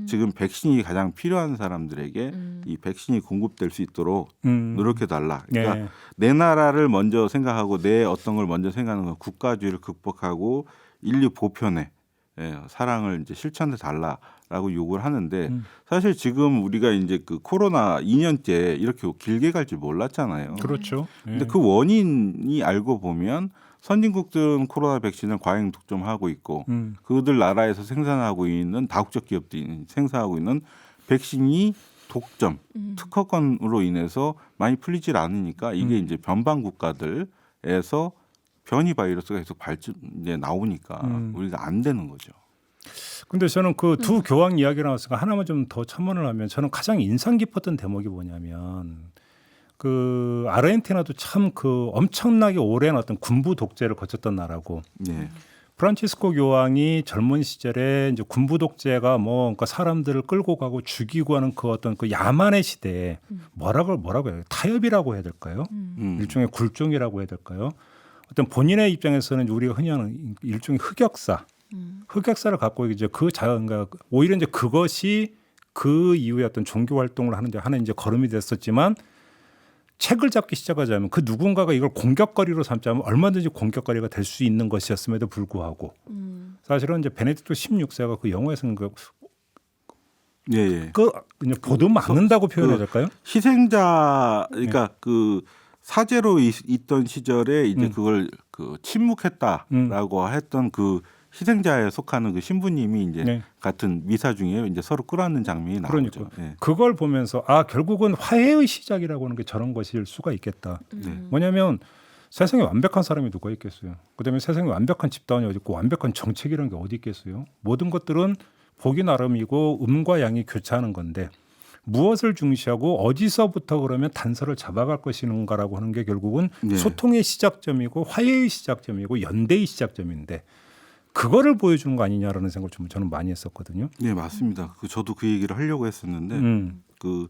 지금 백신이 가장 필요한 사람들에게 이 백신이 공급될 수 있도록 노력해 달라. 그러니까 네. 내 나라를 먼저 생각하고 내 어떤 걸 먼저 생각하는 건 국가주의를 극복하고 인류 보편의 사랑을 이제 실천해 달라라고 요구를 하는데 사실 지금 우리가 이제 그 코로나 2년째 이렇게 길게 갈 줄 몰랐잖아요. 그렇죠. 예. 근데 그 원인이 알고 보면 선진국들은 코로나 백신을 과잉 독점하고 있고 그들 나라에서 생산하고 있는 다국적 기업들이 생산하고 있는 백신이 독점, 특허권으로 인해서 많이 풀리질 않으니까 이게 이제 변방 국가들에서 변이 바이러스가 계속 이제 나오니까 우리가 안 되는 거죠. 근데 저는 그 두 교황 이야기 나왔으니까 하나만 좀 더 첨언을 하면 저는 가장 인상 깊었던 대목이 뭐냐면 그 아르헨티나도 참 그 엄청나게 오랜 어떤 군부 독재를 거쳤던 나라고. 네. 프란치스코 교황이 젊은 시절에 이제 군부 독재가 뭐 그러니까 사람들을 끌고 가고 죽이고 하는 그 어떤 그 야만의 시대에 뭐라고 해요? 타협이라고 해야 될까요? 일종의 굴종이라고 해야 될까요? 어떤 본인의 입장에서는 우리가 흔히 하는 일종의 흑역사를 갖고 이제 그 자가 오히려 이제 그것이 그 이후에 어떤 종교 활동을 하는 이제 걸음이 됐었지만 책을 잡기 시작하자면 그 누군가가 이걸 공격거리로 삼자면 얼마든지 공격거리가 될 수 있는 것이었음에도 불구하고 사실은 이제 베네딕토 16세가 그 영화에서는 예. 그냥 보듬 않는다고 표현해야 될까요? 희생자 그러니까 그 사제로 있던 시절에 이제 그걸 그 침묵했다라고 했던 그 희생자에 속하는 그 신부님이 이제 네. 같은 미사 중에 이제 서로 끌어안는 장면이 나오죠. 그러니까 예. 그걸 보면서 결국은 화해의 시작이라고 하는 게 저런 것일 수가 있겠다. 네. 뭐냐면 세상에 완벽한 사람이 누가 있겠어요. 그다음에 세상에 완벽한 집단이 어디 있고 완벽한 정책이라는 게 어디 있겠어요. 모든 것들은 보기 나름이고 음과 양이 교차하는 건데 무엇을 중시하고 어디서부터 그러면 단서를 잡아갈 것인가라고 하는 게 결국은 네. 소통의 시작점이고 화해의 시작점이고 연대의 시작점인데 그거를 보여주는 거 아니냐라는 생각을 좀 저는 많이 했었거든요. 네, 맞습니다. 저도 그 얘기를 하려고 했었는데 그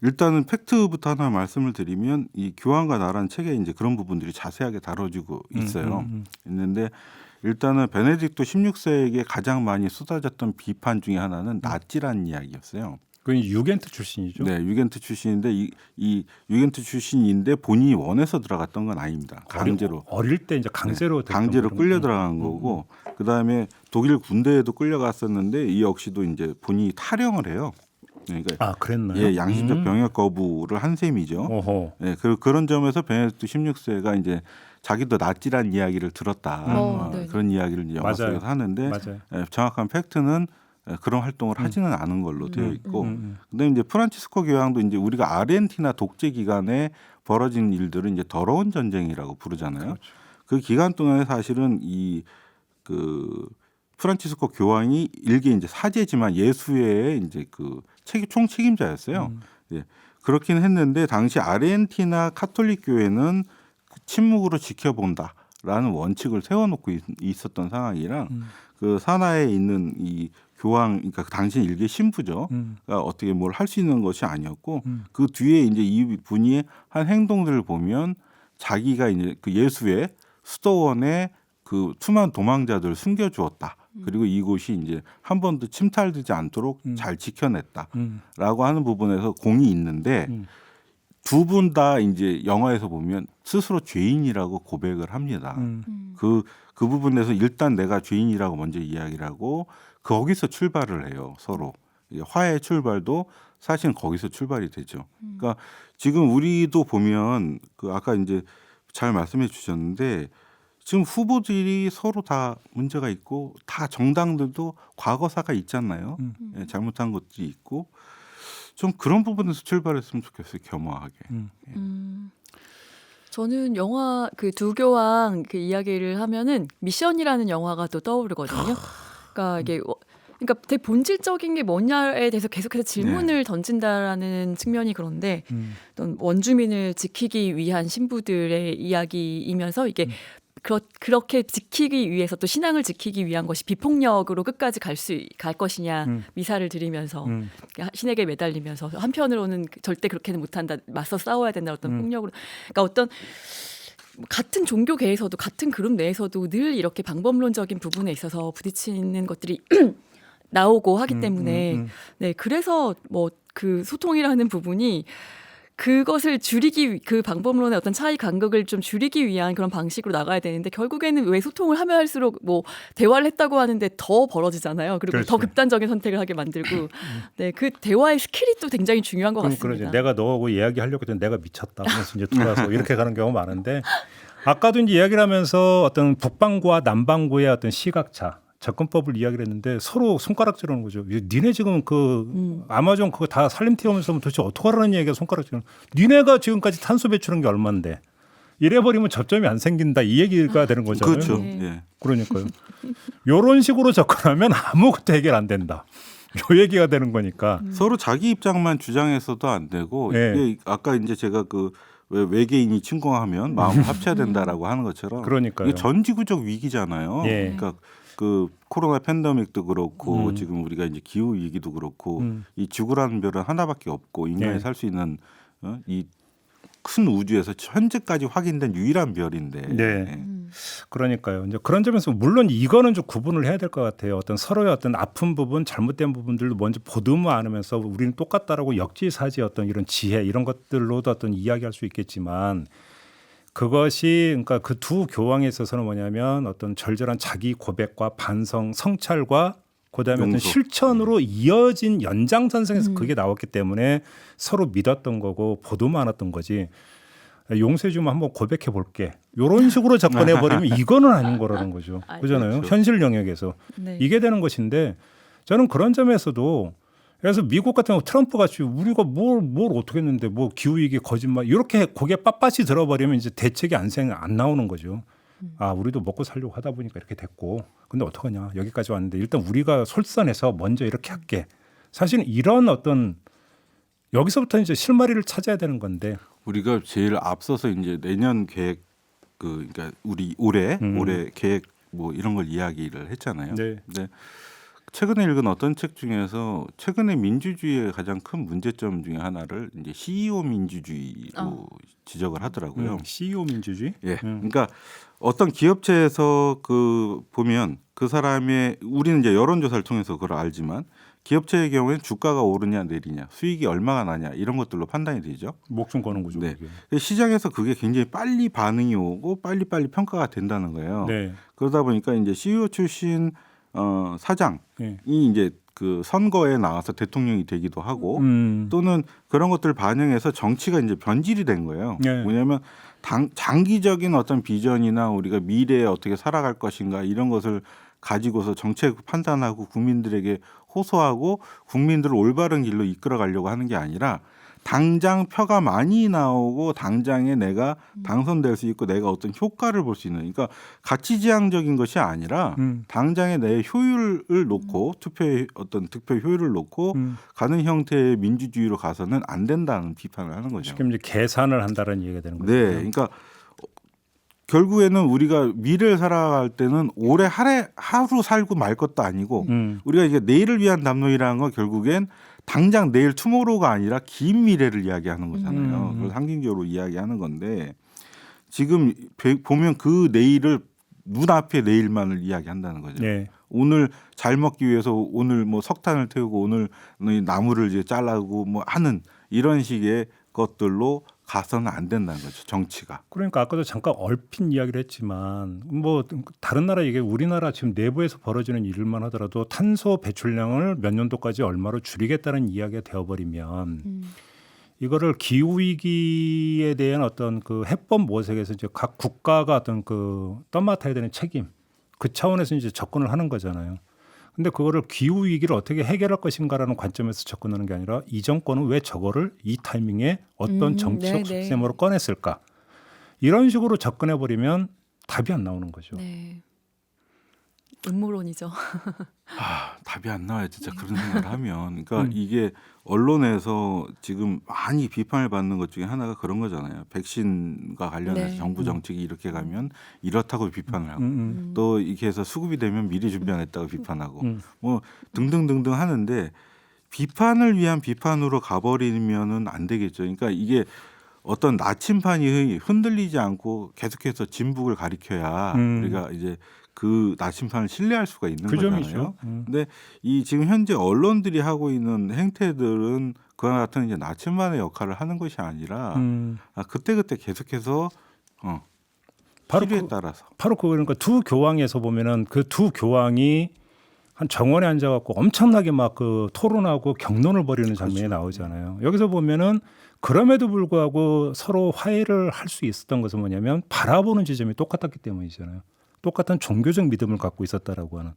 일단은 팩트부터 하나 말씀을 드리면 이 교황과 나라는 책에 이제 그런 부분들이 자세하게 다뤄지고 있어요. 있는데 일단은 베네딕토 16세에게 가장 많이 쏟아졌던 비판 중에 하나는 나치라는 이야기였어요. 그 유겐트 출신이죠. 네, 유겐트 출신인데 이 유겐트 출신인데 본인이 원해서 들어갔던 건 아닙니다. 강제로 어릴 때 이제 강제로 끌려 들어간 거고 그다음에 독일 군대에도 끌려갔었는데 이 역시도 이제 본인이 탈영을 해요. 그러니까 그랬나요? 예, 양심적 병역 거부를 한 셈이죠. 어허. 예, 그런 점에서 베네딕토 16세가 이제 자기도 나치란 이야기를 들었다. 네. 그런 이야기를 이제 영화 속에서 하는데 맞아요. 예, 정확한 팩트는 그런 활동을 하지는 않은 걸로 되어 있고, 그다음에 이제 프란치스코 교황도 이제 우리가 아르헨티나 독재 기간에 벌어진 일들은 이제 더러운 전쟁이라고 부르잖아요. 그렇죠. 그 기간 동안에 사실은 그 프란치스코 교황이 일개 이제 사제지만 예수회의 이제 그 총 책임자였어요. 예, 그렇긴 했는데 당시 아르헨티나 카톨릭 교회는 침묵으로 지켜본다라는 원칙을 세워놓고 있었던 상황이랑 그 산하에 있는 이 교황, 그러니까 당시 일개 신부죠. 그러니까 어떻게 뭘 할 수 있는 것이 아니었고 그 뒤에 이제 이 분이 한 행동들을 보면 자기가 이제 그 예수의 수도원에 그 수많은 도망자들을 숨겨주었다. 그리고 이곳이 이제 한 번도 침탈되지 않도록 잘 지켜냈다라고 하는 부분에서 공이 있는데 두 분 다 이제 영화에서 보면 스스로 죄인이라고 고백을 합니다. 그 부분에서 일단 내가 죄인이라고 먼저 이야기를 하고 거기서 출발을 해요. 서로 화해 출발도 사실은 거기서 출발이 되죠. 그러니까 지금 우리도 보면 그 아까 이제 잘 말씀해 주셨는데 지금 후보들이 서로 다 문제가 있고 다 정당들도 과거사가 있잖아요. 예, 잘못한 것들이 있고 좀 그런 부분에서 출발했으면 좋겠어요. 겸허하게. 저는 영화 그 두 교황 그 이야기를 하면은 미션이라는 영화가 또 떠오르거든요. 그러니까 이게 그러니까 되게 본질적인 게 뭐냐에 대해서 계속해서 질문을 던진다라는 측면이 그런데 어떤 원주민을 지키기 위한 신부들의 이야기이면서 이게 그렇게 지키기 위해서 또 신앙을 지키기 위한 것이 비폭력으로 끝까지 갈 것이냐 미사를 드리면서 신에게 매달리면서 한편으로는 절대 그렇게는 못한다 맞서 싸워야 된다 어떤 폭력으로 그러니까 어떤 같은 종교계에서도 같은 그룹 내에서도 늘 이렇게 방법론적인 부분에 있어서 부딪히는 것들이 나오고 하기 때문에 네 그래서 뭐 그 소통이라는 부분이 그것을 줄이기 그 방법론의 어떤 차이 간극을 좀 줄이기 위한 그런 방식으로 나가야 되는데 결국에는 왜 소통을 하면 할수록 뭐 대화를 했다고 하는데 더 벌어지잖아요. 그리고 그렇죠. 더 극단적인 선택을 하게 만들고 네, 그 대화의 스킬이 또 굉장히 중요한 것 같습니다. 그러지. 내가 너하고 이야기하려고 했더니 내가 미쳤다. 그래서 이제 돌아서 이렇게 가는 경우가 많은데 아까도 이제 이야기를 하면서 어떤 북방구와 남방구의 어떤 시각차 접근법을 이야기를 했는데 서로 손가락질하는 거죠. 니네 지금 그 아마존 그거 다 살림튀어면서 도대체 어떻게 하라는 얘기가 손가락질. 니네가 지금까지 탄소 배출한 게 얼마인데 이래버리면 접점이 안 생긴다 이 얘기가 되는 거잖아요. 그렇죠. 네. 예. 그러니까요. 이런 식으로 접근하면 아무것도 해결 안 된다. 요 얘기가 되는 거니까. 서로 자기 입장만 주장해서도 안 되고 네. 이게 아까 이제 제가 그 왜 외계인이 침공하면 마음을 합쳐야 된다라고 하는 것처럼 그러니까요. 이게 전지구적 위기잖아요. 예. 그러니까 그 코로나 팬데믹도 그렇고 음. 지금 우리가 이제 기후 위기도 그렇고 이 지구라는 별은 하나밖에 없고 인간이 예. 살 수 있는 이 큰 우주에서 현재까지 확인된 유일한 별인데. 네. 예. 그러니까요. 이제 그런 점에서 물론 이거는 좀 구분을 해야 될 것 같아요. 어떤 서로의 어떤 아픈 부분, 잘못된 부분들도 먼저 보듬어 안으면서 우리는 똑같다라고 역지사지 어떤 이런 지혜 이런 것들로도 어떤 이야기할 수 있겠지만 그것이 그러니까 그 두 교황에 있어서는 뭐냐면 어떤 절절한 자기 고백과 반성, 성찰과 그다음에 어떤 용서. 실천으로 이어진 연장선상에서 그게 나왔기 때문에 서로 믿었던 거고 보듬어 안았던 거지. 용서해 주면 한번 고백해 볼게. 이런 식으로 접근해 버리면 이거는 아닌 거라는 거죠. 그잖아요. 그렇죠. 현실 영역에서 네. 이게 되는 것인데 저는 그런 점에서도 그래서 미국 같은 경우 트럼프 같이 우리가 뭘 어떻게 했는데 뭐 기후 위기 거짓말 이렇게 고개 빳빳이 들어버리면 이제 대책이 안 나오는 거죠. 아 우리도 먹고 살려고 하다 보니까 이렇게 됐고 근데 어떡하냐 여기까지 왔는데 일단 우리가 솔선해서 먼저 이렇게 할게. 사실은 이런 어떤 여기서부터 이제 실마리를 찾아야 되는 건데 우리가 제일 앞서서 이제 내년 계획 그러니까 우리 올해 계획 뭐 이런 걸 이야기를 했잖아요. 네. 근데 최근에 읽은 어떤 책 중에서 최근에 민주주의의 가장 큰 문제점 중에 하나를 이제 CEO 민주주의로 지적을 하더라고요. CEO 민주주의. 예. 그러니까 어떤 기업체에서 그 보면 그 사람의 우리는 이제 여론조사를 통해서 그걸 알지만 기업체의 경우에는 주가가 오르냐 내리냐, 수익이 얼마가 나냐 이런 것들로 판단이 되죠. 목숨 거는 거죠. 네. 그게. 시장에서 그게 굉장히 빨리 반응이 오고 빨리빨리 평가가 된다는 거예요. 네. 그러다 보니까 이제 CEO 출신 사장이 네. 이제 그 선거에 나와서 대통령이 되기도 하고 또는 그런 것들을 반영해서 정치가 이제 변질이 된 거예요. 네. 뭐냐면 장기적인 어떤 비전이나 우리가 미래에 어떻게 살아갈 것인가 이런 것을 가지고서 정책 판단하고 국민들에게 호소하고 국민들을 올바른 길로 이끌어 가려고 하는 게 아니라 당장 표가 많이 나오고 당장에 내가 당선될 수 있고 내가 어떤 효과를 볼 수 있는 그러니까 가치지향적인 것이 아니라 당장에 내 효율을 놓고 투표의 어떤 득표 효율을 놓고 가는 형태의 민주주의로 가서는 안 된다는 비판을 하는 거죠. 지금 이제 계산을 한다는 얘기가 되는 거죠. 네, 그러니까 결국에는 우리가 미래를 살아갈 때는 올해 하루 살고 말 것도 아니고 우리가 이게 내일을 위한 담론이라는 건 결국엔 당장 내일 투모로우가 아니라 긴 미래를 이야기하는 거잖아요. 그걸 상징적으로 이야기하는 건데 지금 보면 그 내일을 눈앞의 내일만을 이야기한다는 거죠. 네. 오늘 잘 먹기 위해서 오늘 뭐 석탄을 태우고 오늘 나무를 이제 잘라고 뭐 하는 이런 식의 것들로 가서는 안 된다는 거죠. 정치가. 그러니까 아까도 잠깐 얼핏 이야기를 했지만 뭐 다른 나라 얘기 우리나라 지금 내부에서 벌어지는 일만 하더라도 탄소 배출량을 몇 년도까지 얼마로 줄이겠다는 이야기가 되어버리면 이거를 기후 위기에 대한 어떤 그 해법 모색에서 이제 각 국가가 어떤 그 떠맡아야 되는 책임 그 차원에서 이제 접근을 하는 거잖아요. 근데 그거를 기후 위기를 어떻게 해결할 것인가라는 관점에서 접근하는 게 아니라 이 정권은 왜 저거를 이 타이밍에 어떤 정치적 네네. 속셈으로 꺼냈을까? 이런 식으로 접근해 버리면 답이 안 나오는 거죠. 네. 음모론이죠. 답이 안 나와요. 진짜 그런 생각을 하면. 그러니까 이게 언론에서 지금 많이 비판을 받는 것 중에 하나가 그런 거잖아요. 백신과 관련해서 네. 정부 정책이 이렇게 가면 이렇다고 비판을 하고 또 이렇게 해서 수급이 되면 미리 준비 안 했다고 비판하고 뭐 등등등등 하는데 비판을 위한 비판으로 가버리면은 안 되겠죠. 그러니까 이게 어떤 나침판이 흔들리지 않고 계속해서 진북을 가리켜야 우리가 이제 그 나침판을 신뢰할 수가 있는 그 거잖아요. 점이죠. 근데 이 지금 현재 언론들이 하고 있는 행태들은 그와 같은 이제 나침반의 역할을 하는 것이 아니라 그때그때 계속해서 바로 필요에 그- 따라서 바로 그러니까 두 교황에서 보면은 그 두 교황이 한 정원에 앉아갖고 엄청나게 막 그 토론하고 경론을 벌이는 장면이 나오잖아요. 여기서 보면은 그럼에도 불구하고 서로 화해를 할 수 있었던 것은 뭐냐면 바라보는 지점이 똑같았기 때문이잖아요. 똑같은 종교적 믿음을 갖고 있었다라고 하는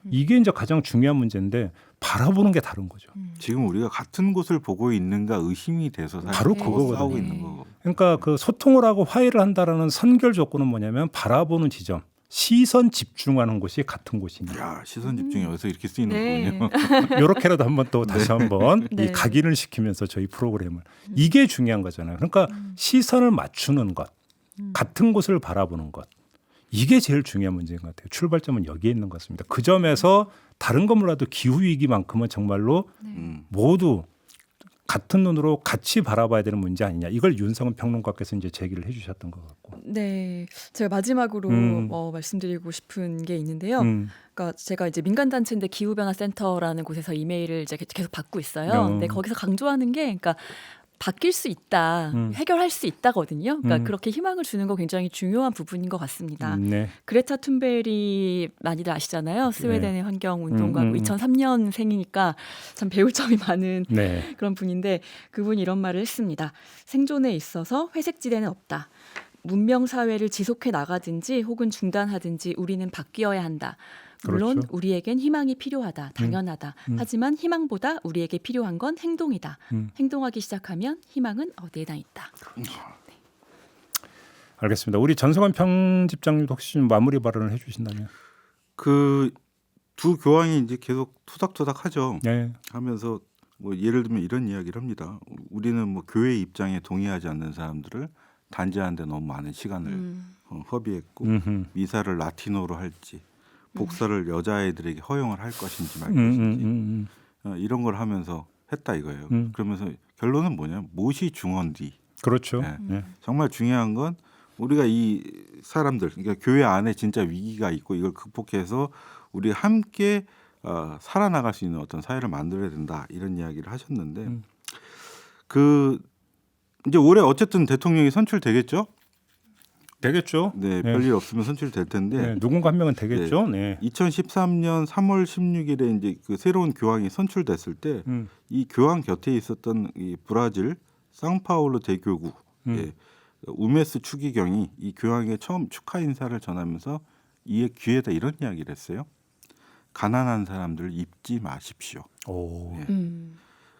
이게 이제 가장 중요한 문제인데 바라보는 게 다른 거죠. 지금 우리가 같은 곳을 보고 있는가 의심이 돼서 사실 바로 서로 그거거든요. 싸우고 있는 거고. 그러니까 그 소통을 하고 화해를 한다라는 선결 조건은 뭐냐면 바라보는 지점, 시선 집중하는 곳이 같은 곳이냐. 야, 시선 집중이 여기서 이렇게 쓰이는 네. 거군요. 이렇게라도 한번 또 다시 한번 네. 이 각인을 시키면서 저희 프로그램을 이게 중요한 거잖아요. 그러니까 시선을 맞추는 것, 같은 곳을 바라보는 것. 이게 제일 중요한 문제인 것 같아요. 출발점은 여기에 있는 것 같습니다. 그 점에서 다른 건 몰라도 기후 위기만큼은 정말로 모두 같은 눈으로 같이 바라봐야 되는 문제 아니냐. 이걸 윤성은 평론가께서 이제 제기를 해주셨던 것 같고. 네, 제가 마지막으로 말씀드리고 싶은 게 있는데요. 음. 그러니까 제가 이제 민간단체인데 기후변화센터라는 곳에서 이메일을 이제 계속 받고 있어요. 근데 거기서 강조하는 게, 그러니까 바뀔 수 있다, 해결할 수 있다거든요. 그러니까 그렇게 희망을 주는 거 굉장히 중요한 부분인 것 같습니다. 네. 그레타 툰베리 많이들 아시잖아요. 스웨덴의 환경운동가고 2003년생이니까 참 배울 점이 많은 네. 그런 분인데, 그분이 이런 말을 했습니다. 생존에 있어서 회색지대는 없다. 문명 사회를 지속해 나가든지 혹은 중단하든지 우리는 바뀌어야 한다. 물론 그렇죠. 우리에겐 희망이 필요하다. 당연하다. 하지만 희망보다 우리에게 필요한 건 행동이다. 행동하기 시작하면 희망은 어디에나 있다. 알겠습니다. 우리 전성환 편집장님도 혹시 좀 마무리 발언을 해주신다면. 그 두 교황이 이제 계속 토닥토닥하죠. 네. 하면서 뭐 예를 들면 이런 이야기를 합니다. 우리는 뭐 교회 입장에 동의하지 않는 사람들을 단죄하는 데 너무 많은 시간을 허비했고 미사를 라틴어로 할지 복사를 여자아이들에게 허용을 할 것인지 말 것인지 이런 걸 하면서 했다 이거예요. 그러면서 결론은 뭐냐? 무엇이 중헌디. 그렇죠. 네. 네. 정말 중요한 건 우리가 이 사람들, 그러니까 교회 안에 진짜 위기가 있고 이걸 극복해서 우리 함께 살아나갈 수 있는 어떤 사회를 만들어야 된다 이런 이야기를 하셨는데 그 이제 올해 어쨌든 대통령이 선출되겠죠? 되겠죠. 네, 네. 별일 없으면 선출될 텐데 네, 누군가 한 명은 되겠죠. 네. 2013년 3월 16일에 이제 그 새로운 교황이 선출됐을 때 이 교황 곁에 있었던 이 브라질 상파울루 대교구 우메스 추기경이 이 교황의 처음 축하 인사를 전하면서 이에 귀에다 이런 이야기를 했어요. 가난한 사람들 입지 마십시오. 오.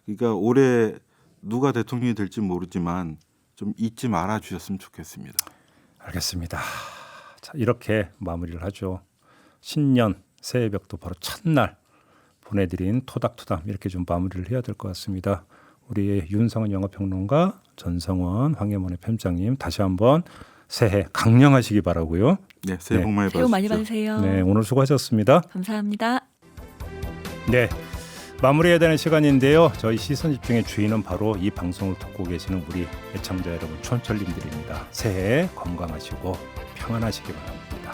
그러니까 올해 누가 대통령이 될지 모르지만 좀 잊지 말아 주셨으면 좋겠습니다. 알겠습니다. 자, 이렇게 마무리를 하죠. 신년 새해벽도 바로 첫날 보내드린 토닥토닥 이렇게 좀 마무리를 해야 될 것 같습니다. 우리 윤성은 영화평론가, 전성원 황혜문의 편집장님 다시 한번 새해 강령하시기 바라고요. 네, 새해 복 많이 새해 복 많이 받으십시오. 받으세요. 네, 오늘 수고하셨습니다. 감사합니다. 네, 마무리해야 되는 시간인데요. 저희 시선집중의 주인은 바로 이 방송을 듣고 계시는 우리 애청자 여러분, 촌철님들입니다. 새해 건강하시고 평안하시기 바랍니다.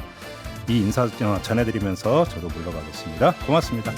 이 인사 전해드리면서 저도 물러가겠습니다. 고맙습니다.